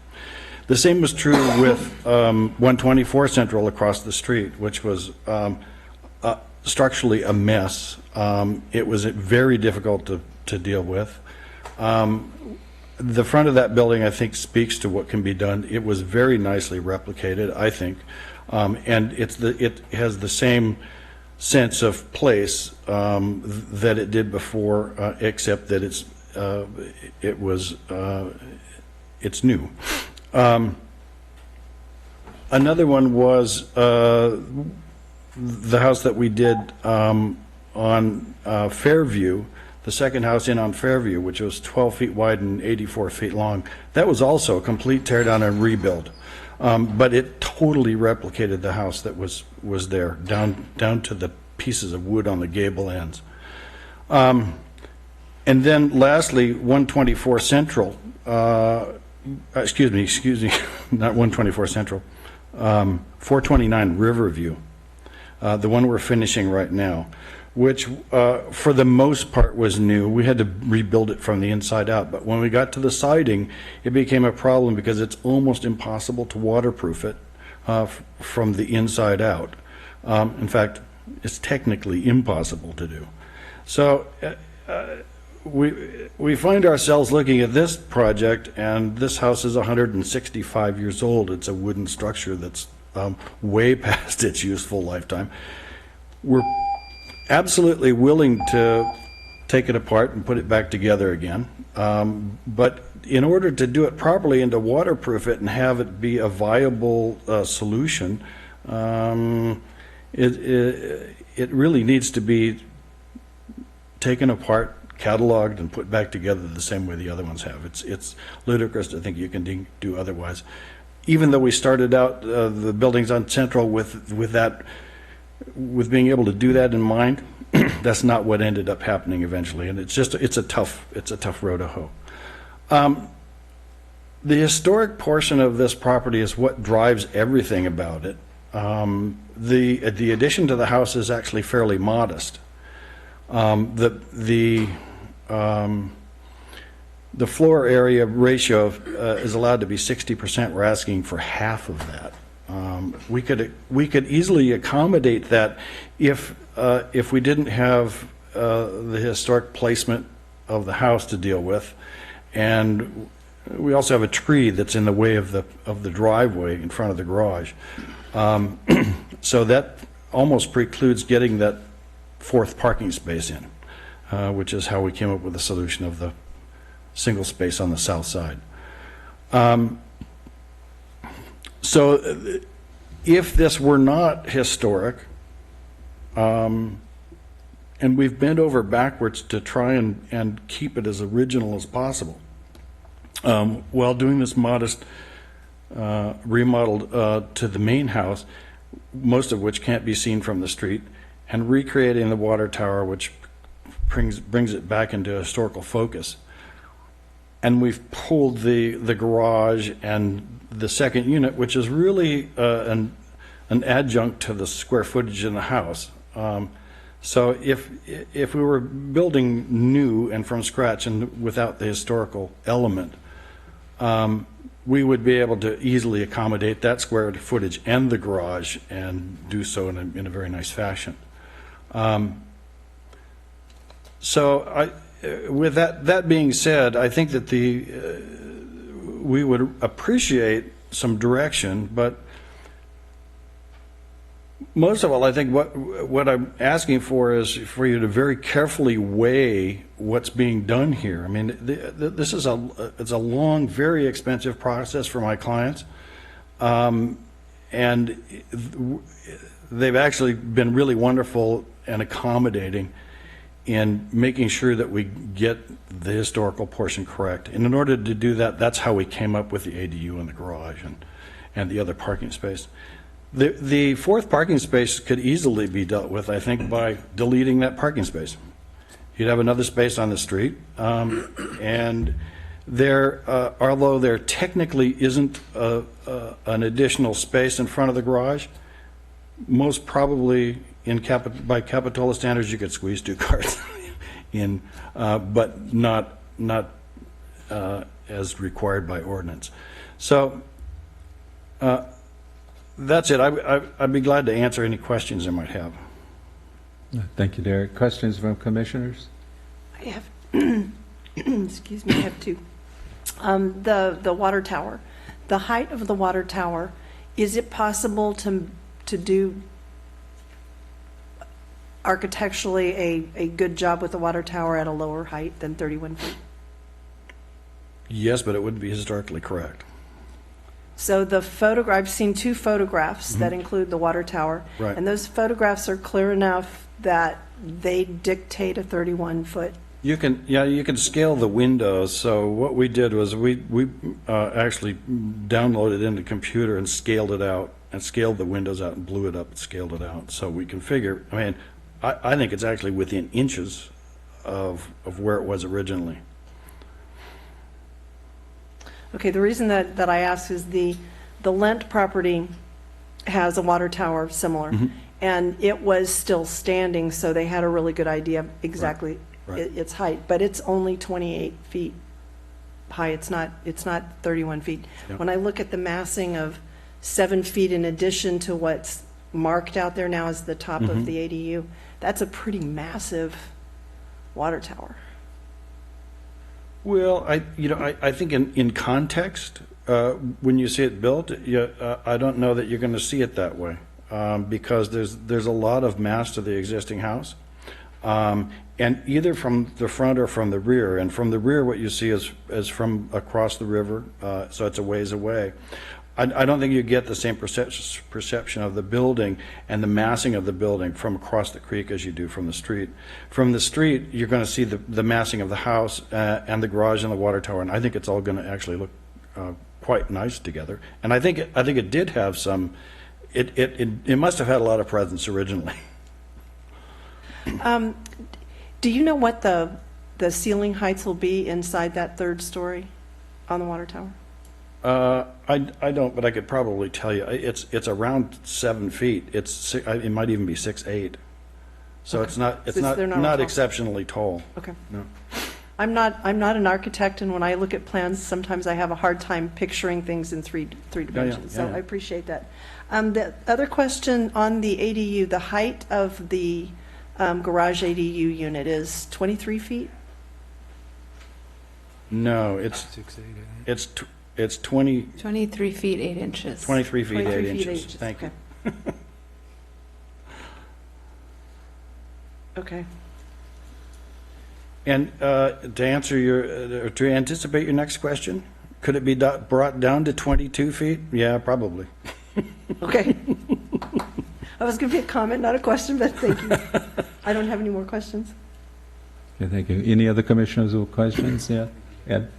The same was true with 124 Central across the street, which was structurally a mess. It was very difficult to deal with. The front of that building, I think, speaks to what can be done. It was very nicely replicated, I think. And it has the same sense of place that it did before, except that it's new. Another one was the house that we did on Fairview, the second house in on Fairview, which was 12 feet wide and 84 feet long. That was also a complete tear down and rebuild. But it totally replicated the house that was there, down to the pieces of wood on the gable ends. And then lastly, 124 Central, excuse me, not 124 Central, 429 Riverview, the one we're finishing right now, which for the most part was new. We had to rebuild it from the inside out, but when we got to the siding, it became a problem because it's almost impossible to waterproof it from the inside out. In fact, it's technically impossible to do. So we find ourselves looking at this project, and this house is 165 years old. It's a wooden structure that's way past its useful lifetime. We're absolutely willing to take it apart and put it back together again. But in order to do it properly and to waterproof it and have it be a viable solution, it really needs to be taken apart, cataloged, and put back together the same way the other ones have. It's ludicrous to think you can do otherwise. Even though we started out the buildings on Central with being able to do that in mind, that's not what ended up happening eventually, and it's a tough road to hoe. The historic portion of this property is what drives everything about it. The addition to the house is actually fairly modest. The floor area ratio is allowed to be 60%. We're asking for half of that. We could easily accommodate that if we didn't have the historic placement of the house to deal with, and we also have a tree that's in the way of the driveway in front of the garage. So that almost precludes getting that fourth parking space in, which is how we came up with the solution of the single space on the south side. So if this were not historic, and we've bent over backwards to try and keep it as original as possible, while doing this modest remodel to the main house, most of which can't be seen from the street, and recreating the water tower, which brings it back into historical focus. And we've pulled the garage and the second unit, which is really an adjunct to the square footage in the house. So if we were building new and from scratch and without the historical element, we would be able to easily accommodate that square footage and the garage and do so in a very nice fashion. So with that being said, I think that we would appreciate some direction, but most of all, I think what I'm asking for is for you to very carefully weigh what's being done here. I mean, this is it's a long, very expensive process for my clients, and they've actually been really wonderful and accommodating in making sure that we get the historical portion correct. And in order to do that, that's how we came up with the ADU in the garage and the other parking space. The fourth parking space could easily be dealt with, I think, by deleting that parking space. You'd have another space on the street, and although there technically isn't an additional space in front of the garage, most probably by Capitola standards you could squeeze two cars in, but not as required by ordinance. So that's it. I'd be glad to answer any questions I might have. Thank you, Derek. Questions from commissioners? I have, excuse me, I have two. The water tower. The height of the water tower Is it possible to do architecturally a good job with the water tower at a lower height than 31 feet? Yes, but it wouldn't be historically correct. So the photograph, I've seen two photographs that include the water tower. Right. And those photographs are clear enough that they dictate a 31-foot. You can scale the windows. So what we did was we actually downloaded it into the computer and scaled it out, and scaled the windows out and blew it up and scaled it out. So we can figure, I mean, I think it's actually within inches of where it was originally. Okay, the reason that I ask is the Lent property has a water tower similar, and it was still standing, so they had a really good idea of exactly Right. its height, but it's only 28 feet high. It's not 31 feet. Yep. When I look at the massing of 7 feet in addition to what's marked out there now as the top of the ADU, that's a pretty massive water tower. Well, I think in context, when you see it built, I don't know that you're going to see it that way, because there's a lot of mass to the existing house, and either from the front or from the rear. And from the rear, what you see is from across the river, so it's a ways away. I don't think you get the same perception of the building and the massing of the building from across the creek as you do from the street. From the street, you're going to see the massing of the house and the garage and the water tower, and I think it's all going to actually look quite nice together. And I think it did have some. It must have had a lot of presence originally. Do you know what the ceiling heights will be inside that third story on the water tower? I don't, but I could probably tell you. It's around 7 feet. It might even be 6'8". So it's not They're not not tall. exceptionally tall. Okay. No. I'm not an architect, and when I look at plans, sometimes I have a hard time picturing things in three dimensions. So yeah. I appreciate that. The other question on the ADU, the height of the garage ADU unit is 23 feet? No, it's 20. 23 feet, 8 inches. 23 feet, 8 23 feet, inches. 8 inches. Thank you. Okay. And to anticipate your next question, could it be brought down to 22 feet? Yeah, probably. Okay. I was going to be a comment, not a question, but thank you. I don't have any more questions. Okay, thank you. Any other commissioners with questions? Yeah, Ed?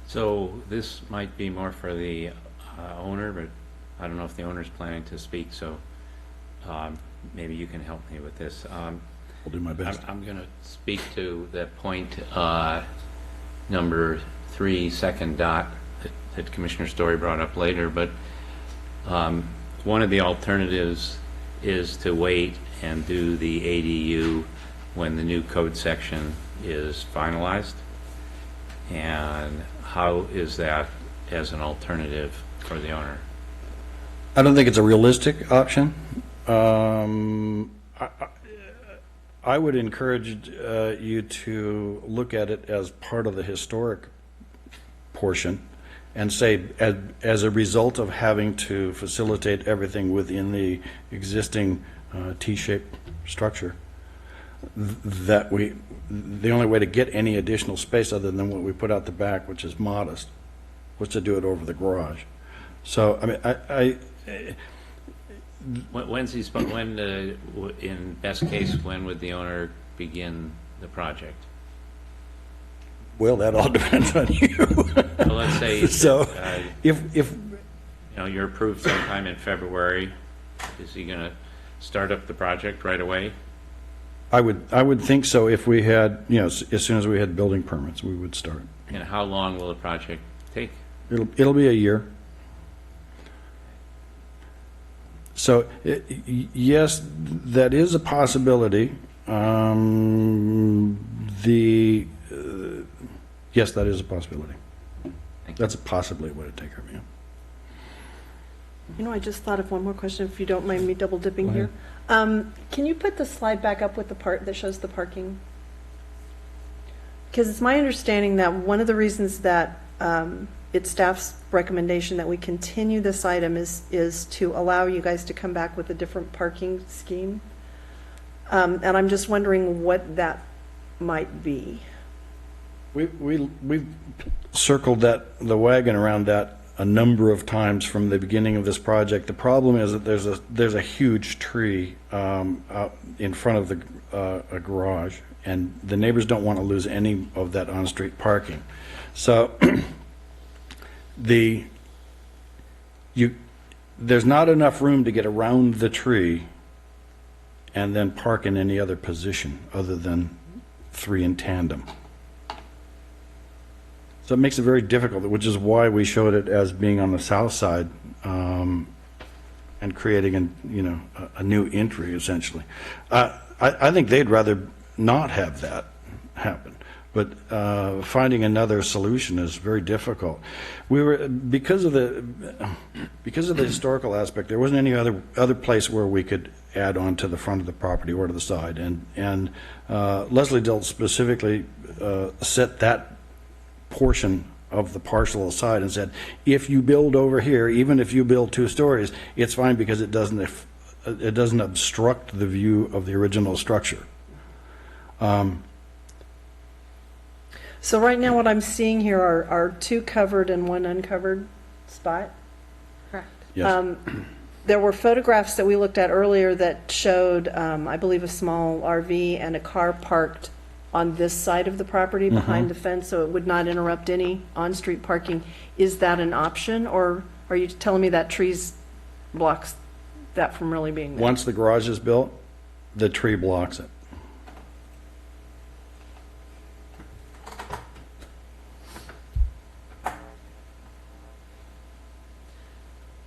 So this might be more for the owner, but I don't know if the owner's planning to speak, so maybe you can help me with this. I'll do my best. I'm going to speak to the point number 3, second dot, that Commissioner Story brought up later, but one of the alternatives is to wait and do the ADU when the new code section is finalized. And how is that as an alternative for the owner? I don't think it's a realistic option. I would encourage you to look at it as part of the historic portion and say, as a result of having to facilitate everything within the existing T-shaped structure, the only way to get any additional space other than what we put out the back, which is modest, was to do it over the garage. So, I mean, In best case, when would the owner begin the project? well, that all depends on you. Well, let's say So, if you're approved sometime in February, is he going to start up the project right away? I would think so. If we had, as soon as we had building permits, we would start. And how long will the project take? It'll be a year. So, yes, that is a possibility. Yes, that is a possibility. That's possibly what it'd take her, yeah. I just thought of one more question, if you don't mind me double dipping here. Can you put the slide back up with the part that shows the parking? Because it's my understanding that one of the reasons that it's staff's recommendation that we continue this item is to allow you guys to come back with a different parking scheme. And I'm just wondering what that might be. We've circled the wagon around that a number of times from the beginning of this project. The problem is that there's a huge tree out in front of a garage, and the neighbors don't want to lose any of that on-street parking. So there's not enough room to get around the tree and then park in any other position other than 3 in tandem. So it makes it very difficult, which is why we showed it as being on the south side and creating a new entry, essentially. I think they'd rather not have that happen, but finding another solution is very difficult. Because of the historical aspect, there wasn't any other place where we could add on to the front of the property or to the side, and Leslie Dill specifically set that portion of the parcel aside and said, if you build over here, even if you build 2 stories, it's fine because it doesn't obstruct the view of the original structure. So right now what I'm seeing here are 2 covered and 1 uncovered spot. Correct. Yes. There were photographs that we looked at earlier that showed, I believe, a small RV and a car parked on this side of the property behind the fence, so it would not interrupt any on-street parking. Is that an option, or are you telling me that trees blocks that from really being there? Once the garage is built, the tree blocks it.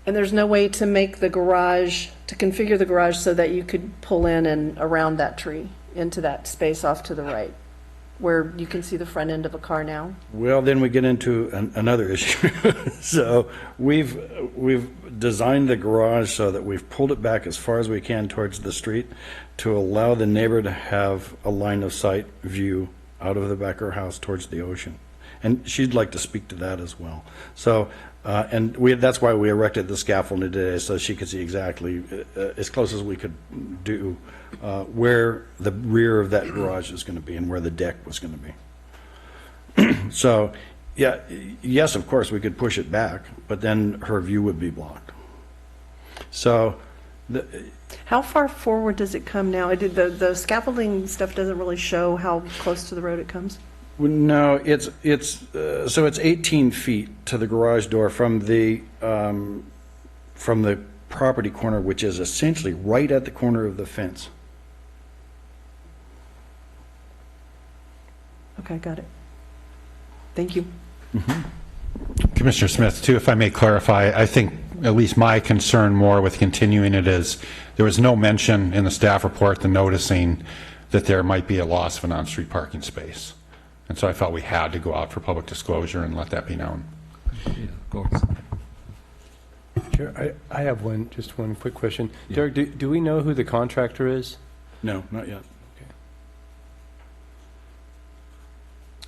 And there's no way to make the garage, to configure the garage so that you could pull in and around that tree into that space off to the right, where you can see the front end of a car now? Well, then we get into another issue. So we've designed the garage so that we've pulled it back as far as we can towards the street to allow the neighbor to have a line of sight view out of the back of her house towards the ocean. And she'd like to speak to that as well. So, that's why we erected the scaffolding today, so she could see exactly, as close as we could do, where the rear of that garage is going to be and where the deck was going to be. So, yeah, yes, of course, we could push it back, but then her view would be blocked. So, How far forward does it come now? The scaffolding stuff doesn't really show how close to the road it comes? no, it's 18 feet to the garage door from the property corner, which is essentially right at the corner of the fence. Okay, got it. Thank you. Commissioner Smith, too, if I may clarify, I think at least my concern more with continuing it is there was no mention in the staff report, the noticing, that there might be a loss of an on-street parking space. And so I felt we had to go out for public disclosure and let that be known. Yeah, of course. Chair, I have just one quick question. Derek, do we know who the contractor is? No, not yet.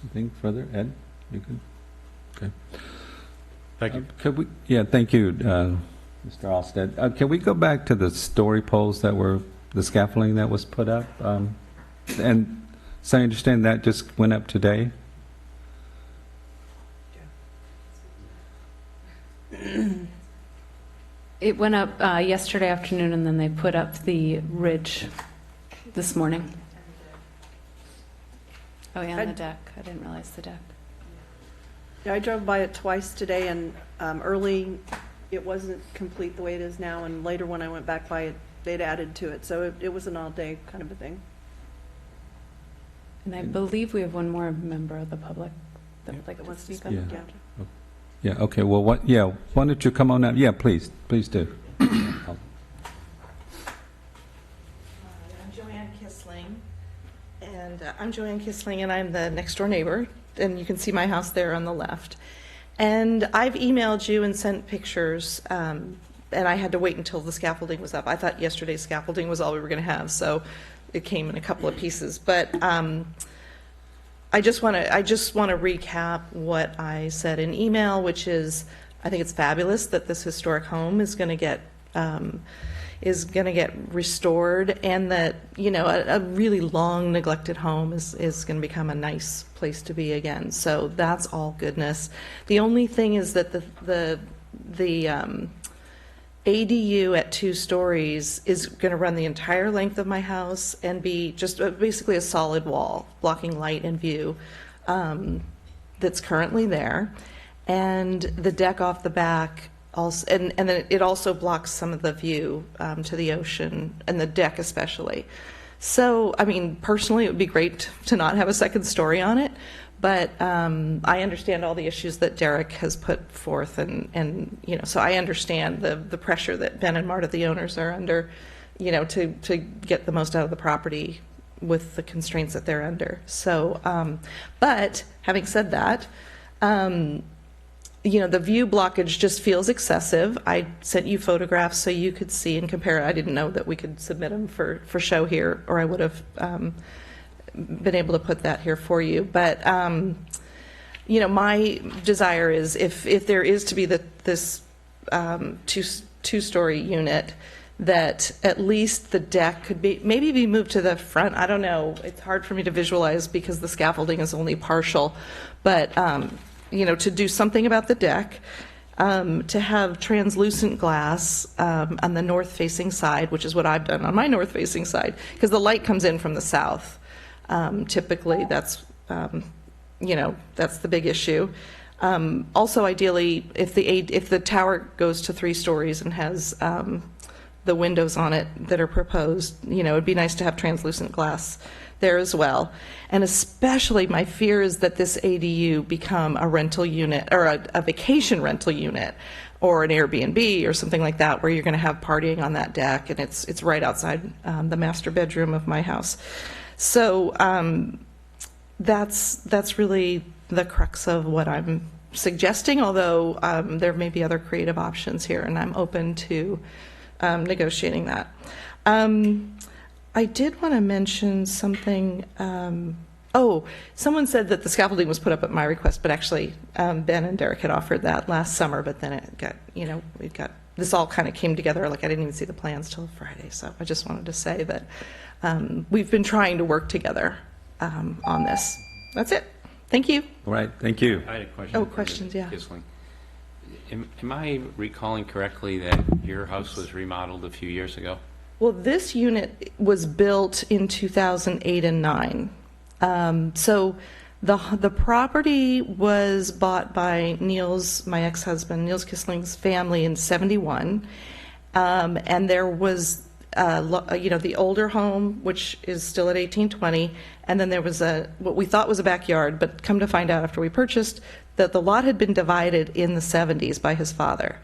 Anything further? Ed, you can? Okay. Thank you. Could we, thank you, Mr. Alstead. Can we go back to the story poles that were, the scaffolding that was put up? And so I understand that just went up today? It went up yesterday afternoon, and then they put up the ridge this morning. Oh, yeah, on the deck. I didn't realize the deck. Yeah, I drove by it twice today, and early, it wasn't complete the way it is now, and later when I went back by it, they'd added to it, so it was an all-day kind of a thing. And I believe we have one more member of the public that would like to speak on Yeah. the Yeah. Yeah, okay, well, why don't you come on out? Yeah, please do. I'm Joanne Kissling, and I'm the next door neighbor, and you can see my house there on the left. And I've emailed you and sent pictures, and I had to wait until the scaffolding was up. I thought yesterday's scaffolding was all we were going to have, so it came in a couple of pieces. But I just want to recap what I said in email, which is, I think it's fabulous that this historic home is going to get restored, and that, you know, a really long neglected home is going to become a nice place to be again. So that's all goodness. The only thing is that the ADU at 2 stories is going to run the entire length of my house and be just basically a solid wall blocking light and view that's currently there. And the deck off the back also, and then it also blocks some of the view to the ocean, and the deck especially. So, I mean, personally, it would be great to not have a second story on it, but I understand all the issues that Derek has put forth, and you know, so I understand the pressure that Ben and Marta, the owners, are under, you know, to get the most out of the property with the constraints that they're under. So, but having said that, you know, the view blockage just feels excessive. I sent you photographs so you could see and compare. I didn't know that we could submit them for show here, or I would have been able to put that here for you. But, you know, my desire is if there is to be this two-story unit, that at least the deck could maybe be moved to the front. I don't know. It's hard for me to visualize because the scaffolding is only partial. But, you know, to do something about the deck, to have translucent glass on the north-facing side, which is what I've done on my north-facing side, because the light comes in from the south. Typically, that's, you know, that's the big issue. Also, ideally, if the tower goes to 3 stories and has the windows on it that are proposed, you know, it'd be nice to have translucent glass there as well. And especially my fear is that this ADU become a rental unit, or a vacation rental unit, or an Airbnb or something like that, where you're going to have partying on that deck, and it's right outside the master bedroom of my house. So that's really the crux of what I'm suggesting, although there may be other creative options here, and I'm open to negotiating that. I did want to mention something. Someone said that the scaffolding was put up at my request, but actually Ben and Derek had offered that last summer, but then it got, you know, this all kind of came together, like I didn't even see the plans till Friday, so I just wanted to say that we've been trying to work together on this. That's it. Thank you. All right, thank you. I had a question. Oh, questions, yeah. Kisling. Am I recalling correctly that your house was remodeled a few years ago? Well, this unit was built in 2008 and 9. So the property was bought by my ex-husband, Niels Kisling's family in 71. And there was, you know, the older home, which is still at 1820. And then there was what we thought was a backyard, but come to find out after we purchased that the lot had been divided in the 70s by his father,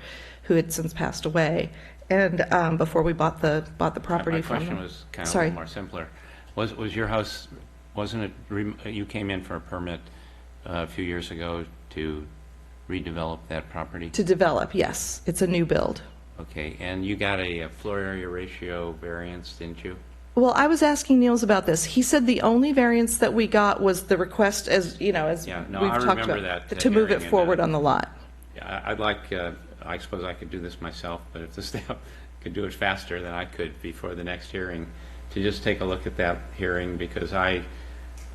who had since passed away. And before we bought the property from him. My question was kind of a little more simpler. Was your house, wasn't it, you came in for a permit a few years ago to redevelop that property? To develop, yes. It's a new build. Okay, and you got a floor area ratio variance, didn't you? Well, I was asking Niels about this. He said the only variance that we got was the request, as you know, as Yeah, no, we've I talked remember about, that to move it hearing, forward on the lot. Yeah, I'd like, I suppose I could do this myself, but if the staff could do it faster than I could before the next hearing, to just take a look at that hearing, because I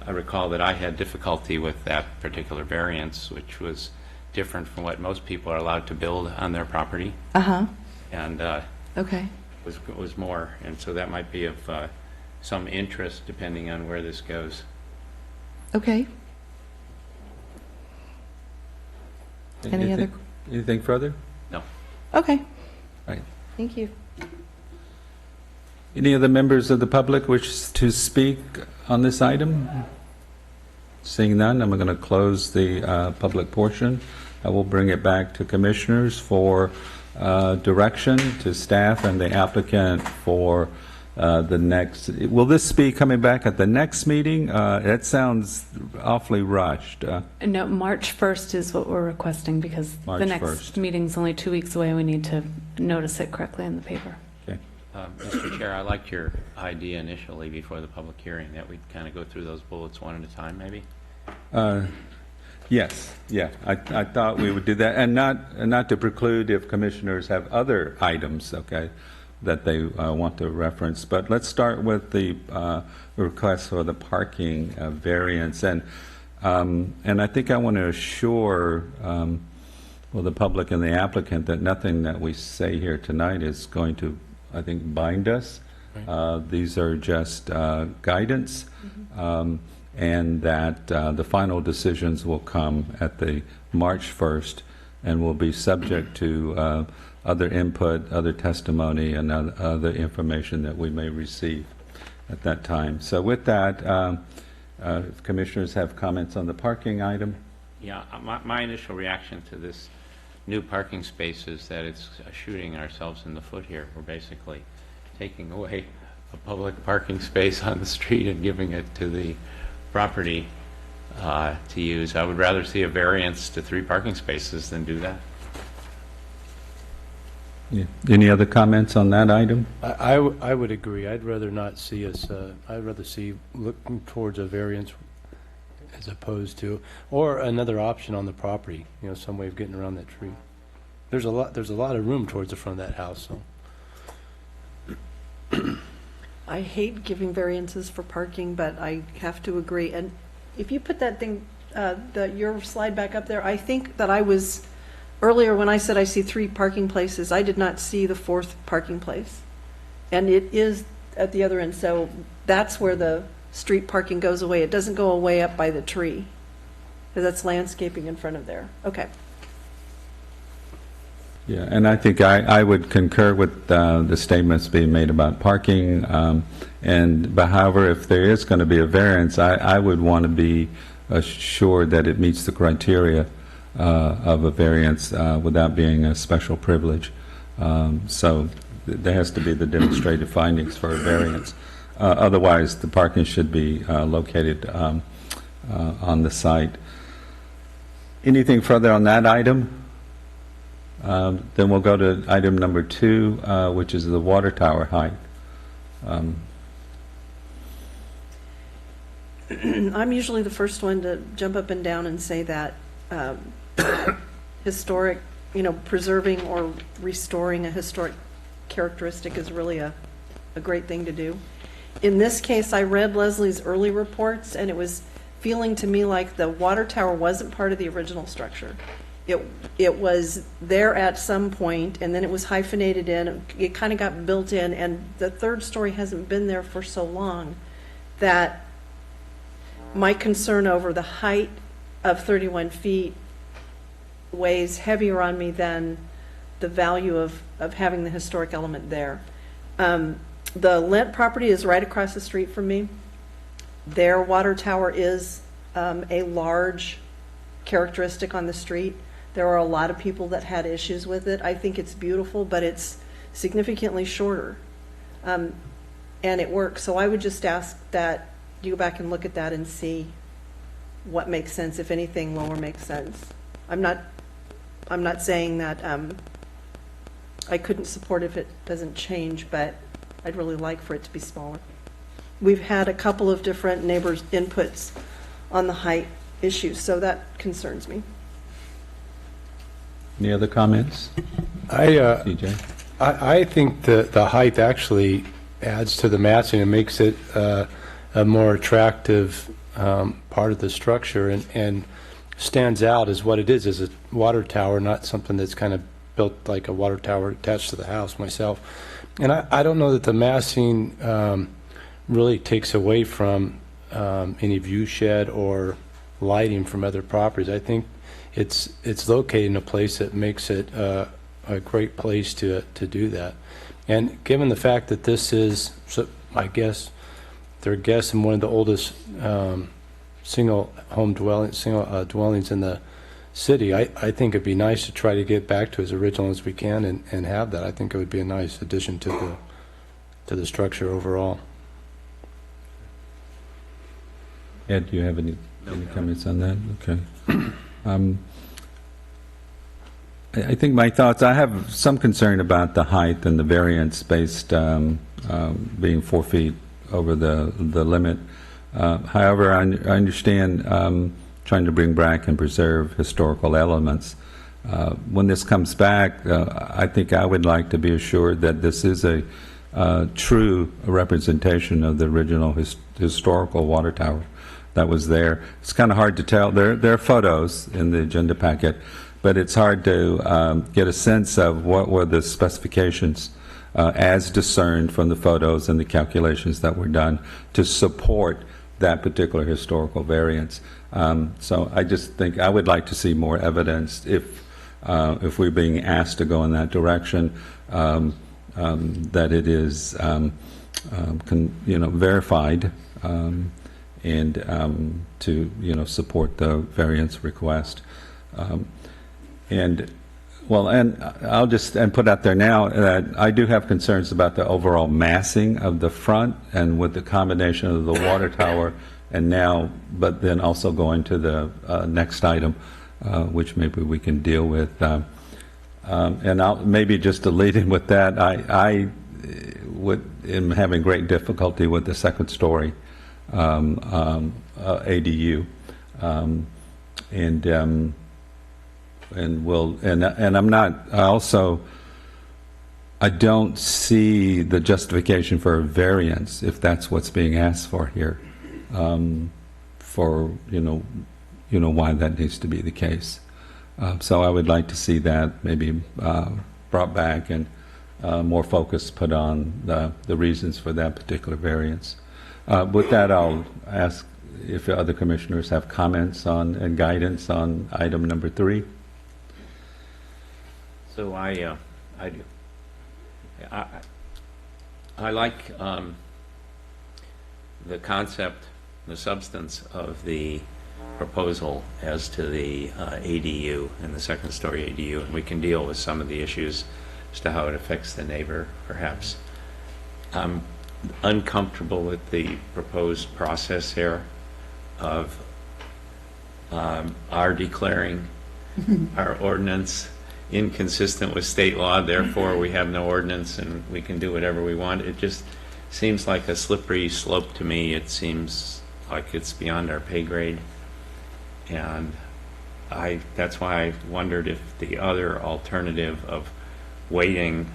recall that I had difficulty with that particular variance, which was different from what most people are allowed to build on their property. And Okay. was more, and so that might be of some interest depending on where this goes. Okay. Any other? Anything further? No. Okay. Right. Thank you. Any other members of the public wish to speak on this item? Seeing none, I'm going to close the public portion. I will bring it back to commissioners for direction to staff and the applicant for the next. Will this be coming back at the next meeting? That sounds awfully rushed. No, March 1st is what we're requesting, because March the next 1st. meeting's only 2 weeks away. We need to notice it correctly in the paper. Okay. Mr. Chair, I liked your idea initially before the public hearing, that we'd kind of go through those bullets one at a time, maybe? Yes, yeah, I thought we would do that, and not to preclude if commissioners have other items, okay, that they want to reference, but let's start with the request for the parking variance, and I think I want to assure well, the public and the applicant that nothing that we say here tonight is going to, I think, bind us. These are just guidance. And that the final decisions will come at the March 1st and will be subject to other input, other testimony, and other information that we may receive at that time. So with that, if commissioners have comments on the parking item? Yeah, my initial reaction to this new parking space is that it's shooting ourselves in the foot here. We're basically taking away a public parking space on the street and giving it to the property to use. I would rather see a variance to 3 parking spaces than do that. Yeah. Any other comments on that item? I would agree. I'd rather not see us, I'd rather see looking towards a variance as opposed to, or another option on the property, you know, some way of getting around that tree. There's a lot of room towards the front of that house, so. I hate giving variances for parking, but I have to agree. And if you put that thing, your slide back up there, I think that I was, earlier when I said I see 3 parking places, I did not see the 4th parking place. And it is at the other end, so that's where the street parking goes away. It doesn't go away up by the tree, because that's landscaping in front of there. Okay. Yeah, and I think I would concur with the statements being made about parking. But however, if there is going to be a variance, I would want to be assured that it meets the criteria of a variance without being a special privilege. So there has to be the demonstrated findings for a variance. Otherwise, the parking should be located on the site. Anything further on that item? Then we'll go to item number 2, which is the water tower height. I'm usually the first one to jump up and down and say that historic, preserving or restoring a historic characteristic is really a great thing to do. In this case, I read Leslie's early reports, and it was feeling to me like the water tower wasn't part of the original structure. It was there at some point, and then it was hyphenated in. It kind of got built in, and the 3rd story hasn't been there for so long that my concern over the height of 31 feet weighs heavier on me than the value of having the historic element there. The Lent property is right across the street from me. Their water tower is a large characteristic on the street. There are a lot of people that had issues with it. I think it's beautiful, but it's significantly shorter. And it works. So I would just ask that you go back and look at that and see what makes sense, if anything lower makes sense. I'm not saying that I couldn't support if it doesn't change, but I'd really like for it to be smaller. We've had a couple of different neighbors' inputs on the height issues, so that concerns me. Any other comments? CJ? I think the height actually adds to the massing and makes it a more attractive part of the structure, and stands out as what it is, as a water tower, not something that's kind of built like a water tower attached to the house myself. And I don't know that the massing really takes away from any view shed or lighting from other properties. I think it's located in a place that makes it a great place to do that. And given the fact that this is, I guess, they're guessing one of the oldest single dwellings in the city, I think it'd be nice to try to get back to as original as we can and have that. I think it would be a nice addition to the structure overall. Ed, do you have any comments on that? Okay. I think my thoughts, I have some concern about the height and the variance based being 4 feet over the limit. However, I understand trying to bring back and preserve historical elements. When this comes back, I think I would like to be assured that this is a true representation of the original historical water tower that was there. It's kind of hard to tell. There are photos in the agenda packet, but it's hard to get a sense of what were the specifications as discerned from the photos and the calculations that were done to support that particular historical variance. So I just think I would like to see more evidence if we're being asked to go in that direction, that it is verified and to support the variance request. And I'll just put out there now that I do have concerns about the overall massing of the front and with the combination of the water tower and now, but then also going to the next item, which maybe we can deal with. And I'll maybe just to lead in with that, I am having great difficulty with the second story ADU, and I'm not. I don't see the justification for a variance if that's what's being asked for here. For why that needs to be the case. So I would like to see that maybe brought back and more focus put on the reasons for that particular variance. With that, I'll ask if other commissioners have comments on and guidance on item number 3. So I do. I like the concept, the substance of the proposal as to the ADU and the second story ADU, and we can deal with some of the issues as to how it affects the neighbor, perhaps. I'm uncomfortable with the proposed process here of our declaring our ordinance inconsistent with state law, therefore we have no ordinance and we can do whatever we want. It just seems like a slippery slope to me. It seems like it's beyond our pay grade, and that's why I wondered if the other alternative of waiting.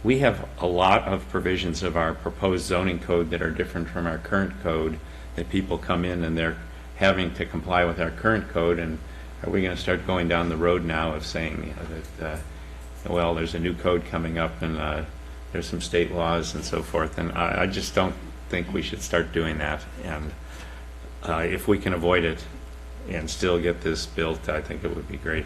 We have a lot of provisions of our proposed zoning code that are different from our current code, that people come in and they're having to comply with our current code, and are we going to start going down the road now of saying that well, there's a new code coming up and there's some state laws and so forth, and I just don't think we should start doing that. And if we can avoid it and still get this built, I think it would be great.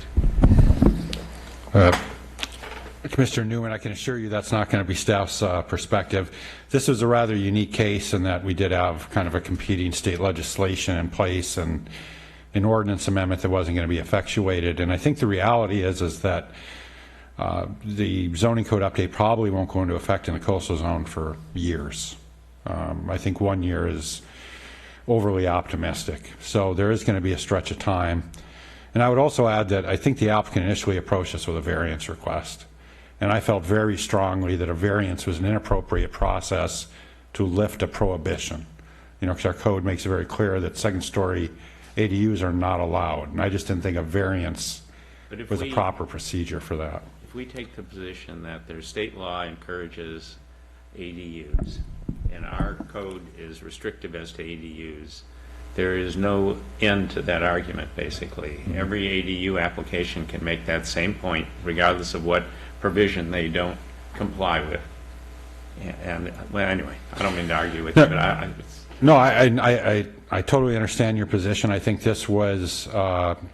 Commissioner Newman, I can assure you that's not going to be staff's perspective. This was a rather unique case in that we did have kind of a competing state legislation in place and an ordinance amendment that wasn't going to be effectuated. And I think the reality is that the zoning code update probably won't go into effect in the coastal zone for years. I think 1 year is overly optimistic. So there is going to be a stretch of time. And I would also add that I think the applicant initially approached us with a variance request. And I felt very strongly that a variance was an inappropriate process to lift a prohibition. Because our code makes it very clear that second story ADUs are not allowed. And I just didn't think a variance was a proper procedure for that. If we take the position that their state law encourages ADUs and our code is restrictive as to ADUs, there is no end to that argument, basically. Every ADU application can make that same point, regardless of what provision they don't comply with. And well, anyway, I don't mean to argue with you, but No, I totally understand your position. I think this was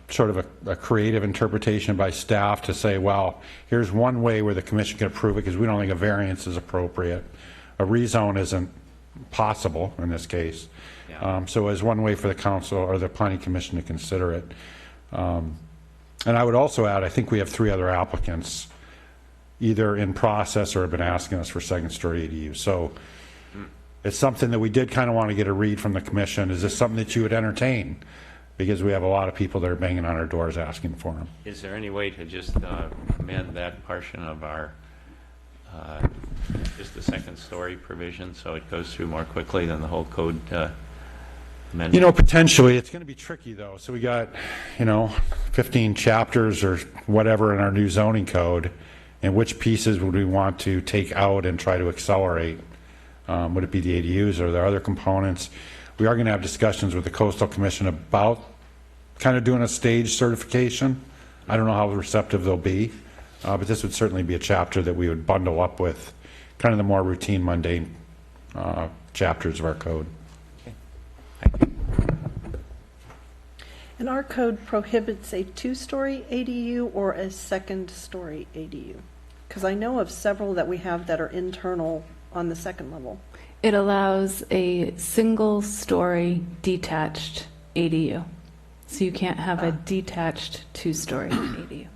sort of a creative interpretation by staff to say, well, here's one way where the commission can approve it because we don't think a variance is appropriate. A rezone isn't possible in this case. Yeah. So as one way for the council or the planning commission to consider it. And I would also add, I think we have 3 other applicants either in process or have been asking us for second story ADU. So it's something that we did kind of want to get a read from the commission. Is this something that you would entertain? Because we have a lot of people that are banging on our doors asking for them. Is there any way to just amend that portion of our, just the second story provision so it goes through more quickly than the whole code amendment? Potentially, it's going to be tricky, though. So we got, 15 chapters or whatever in our new zoning code, and which pieces would we want to take out and try to accelerate? Would it be the ADUs or are there other components? We are going to have discussions with the Coastal Commission about kind of doing a stage certification. I don't know how receptive they'll be, but this would certainly be a chapter that we would bundle up with kind of the more routine, mundane chapters of our code. And our code prohibits a two-story ADU or a second-story ADU? Because I know of several that we have that are internal on the second level. It allows a single-story detached ADU. So you can't have a detached two-story ADU.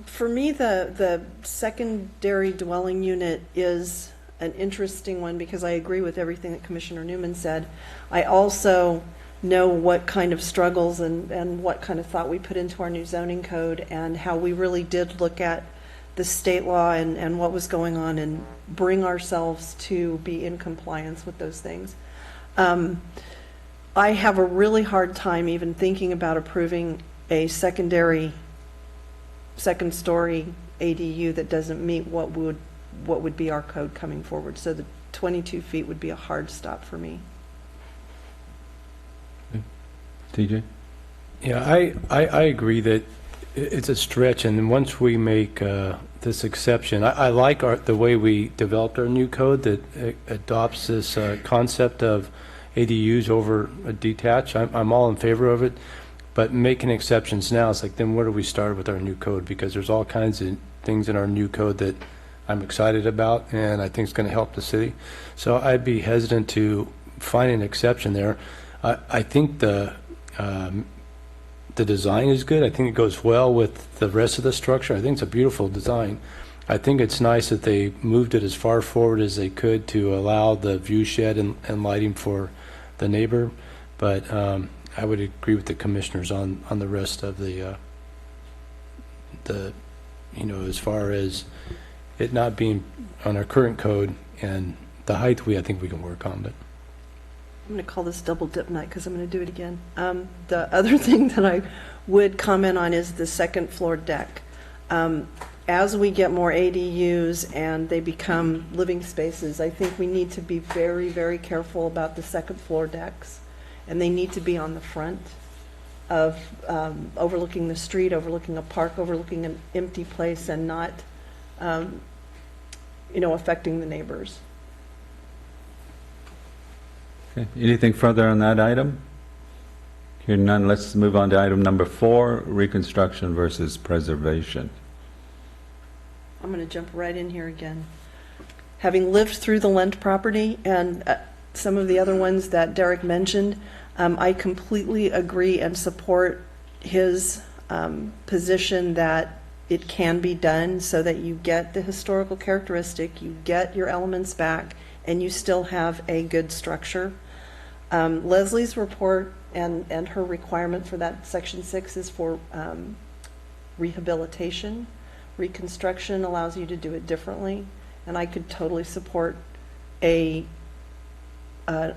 For me, the secondary dwelling unit is an interesting one because I agree with everything that Commissioner Newman said. I also know what kind of struggles and what kind of thought we put into our new zoning code and how we really did look at the state law and what was going on and bring ourselves to be in compliance with those things. I have a really hard time even thinking about approving a second-story ADU that doesn't meet what would be our code coming forward. So the 22 feet would be a hard stop for me. TJ? Yeah, I agree that it's a stretch, and then once we make this exception, I like the way we developed our new code that adopts this concept of ADUs over a detached. I'm all in favor of it, but making exceptions now, it's like, then where do we start with our new code? Because there's all kinds of things in our new code that I'm excited about, and I think it's going to help the city. So I'd be hesitant to find an exception there. I think the design is good. I think it goes well with the rest of the structure. I think it's a beautiful design. I think it's nice that they moved it as far forward as they could to allow the view shed and lighting for the neighbor. But I would agree with the commissioners on the rest of the as far as it not being on our current code and the height, I think we can work on it. I'm going to call this double dip night because I'm going to do it again. The other thing that I would comment on is the second floor deck. As we get more ADUs and they become living spaces, I think we need to be very, very careful about the second floor decks. And they need to be on the front of overlooking the street, overlooking a park, overlooking an empty place, and not, affecting the neighbors. Okay. Anything further on that item? Hearing none, let's move on to item number 4, reconstruction versus preservation. I'm going to jump right in here again. Having lived through the Lent property and some of the other ones that Derek mentioned, I completely agree and support his position that it can be done so that you get the historical characteristic, you get your elements back, and you still have a good structure. Leslie's report and her requirement for that section 6 is for rehabilitation. Reconstruction allows you to do it differently, and I could totally support an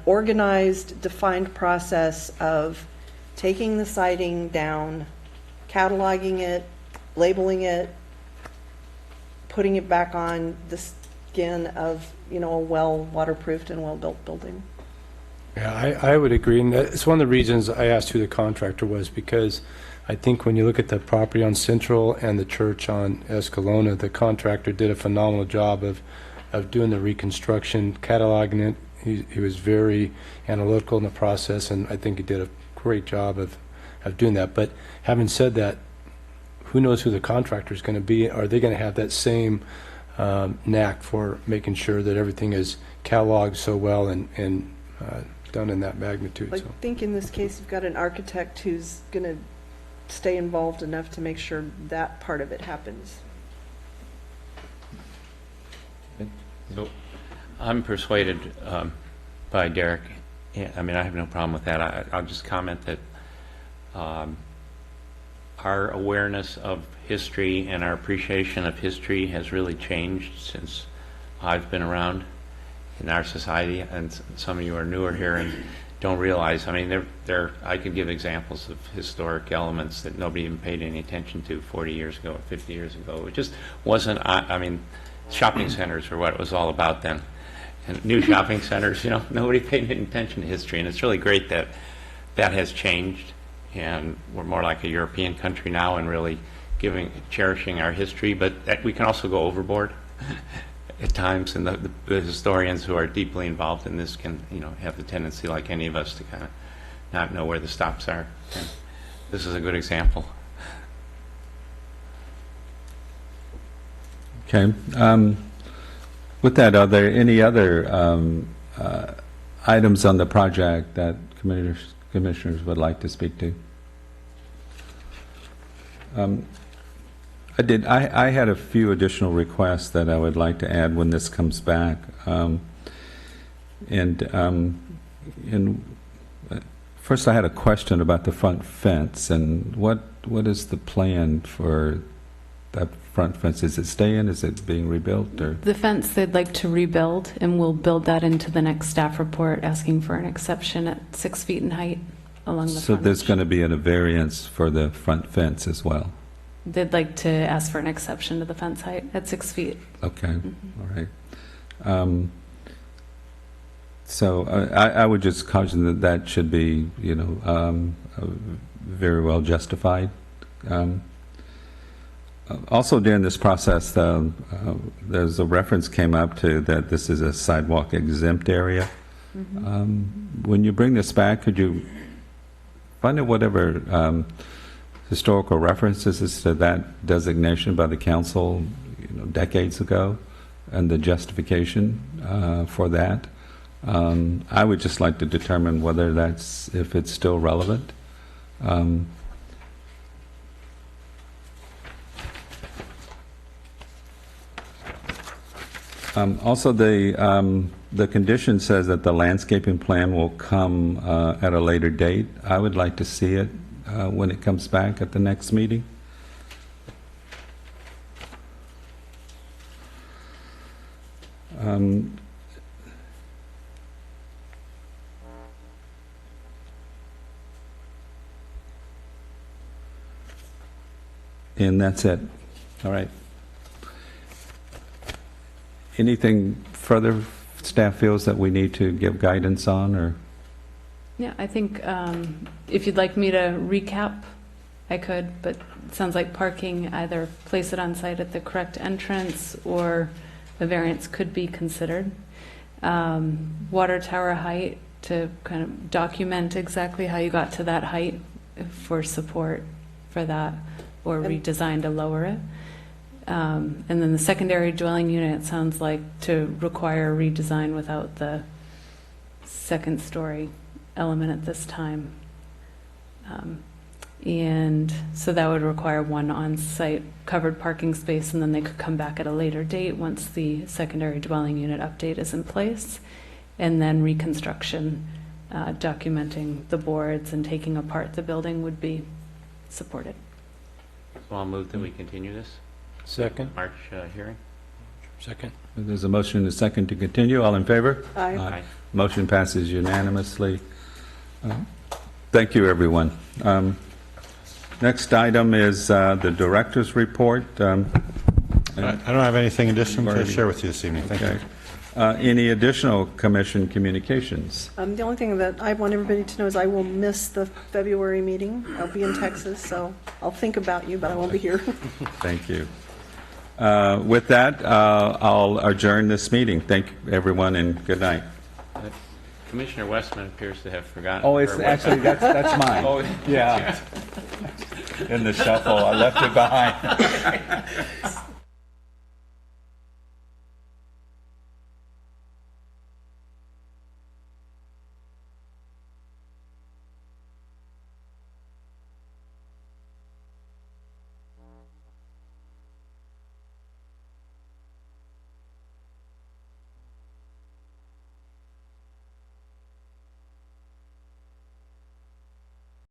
organized, defined process of taking the siding down, cataloging it, labeling it, putting it back on the skin of, a well-waterproofed and well-built building. Yeah, I would agree, and that's one of the reasons I asked who the contractor was, because I think when you look at the property on Central and the church on Escalona, the contractor did a phenomenal job of doing the reconstruction, cataloging it. He was very analytical in the process, and I think he did a great job of doing that. But having said that, who knows who the contractor is going to be? Are they going to have that same knack for making sure that everything is cataloged so well and done in that magnitude? I So. think in this case, you've got an architect who's going to stay involved enough to make sure that part of it happens. So I'm persuaded by Derek. Yeah, I mean, I have no problem with that. I'll just comment that our awareness of history and our appreciation of history has really changed since I've been around. in our society, and some of you are newer here and don't realize. I mean, I could give examples of historic elements that nobody even paid any attention to 40 years ago or 50 years ago. It just wasn't. I mean, shopping centers were what it was all about then, and new shopping centers. Nobody paid any attention to history, and it's really great that that has changed, and we're more like a European country now, and really cherishing our history. But that we can also go overboard at times, and the historians who are deeply involved in this can, have the tendency, like any of us, to kind of not know where the stops are. And this is a good example. Okay. With that, are there any other items on the project that commissioners would like to speak to? I had a few additional requests that I would like to add when this comes back. First, I had a question about the front fence, and what is the plan for that front fence? Is it staying? Is it being rebuilt? Or The fence they'd like to rebuild, and we'll build that into the next staff report, asking for an exception at 6 feet in height along the so frontage. there's going to be a variance for the front fence as well. They'd like to ask for an exception to the fence height at 6 feet. Okay, Mm-hmm. all right. So I would just caution that should be, very well justified. Also, during this process, there's a reference came up to that this is a sidewalk exempt area. Mm-hmm. When you bring this back, could you find out whatever historical references to that designation by the council, decades ago, and the justification for that? I would just like to determine whether if it's still relevant. Also, the condition says that the landscaping plan will come at a later date. I would like to see it when it comes back at the next meeting. And that's it. All right. Anything further staff feels that we need to give guidance on, or? Yeah, I think if you'd like me to recap, I could, but it sounds like parking, either place it on site at the correct entrance or a variance could be considered. Water tower height, to kind of document exactly how you got to that height for support for that, or redesign to lower it. And then the secondary dwelling unit, it sounds like to require redesign without the second story element at this time. And so that would require one on-site covered parking space, and then they could come back at a later date once the secondary dwelling unit update is in place, and then reconstruction, documenting the boards and taking apart the building would be supported. So I'll move that we continue this Second. March hearing. Second. There's a motion and a second to continue. All in favor? Aye. Aye. Motion passes unanimously. Thank you, everyone. Next item is the director's report. I don't have anything additional to Already. share with you this evening. Thank you. Okay. Any additional commission communications? The only thing that I want everybody to know is I will miss the February meeting. I'll be in Texas, so I'll think about you, but I won't be here. Thank you. With that, I'll adjourn this meeting. Thank you, everyone, and good night. Commissioner Westman appears to have forgotten. Oh, it's her actually, that's mine. Oh, Yeah. In the shuffle, I left it behind.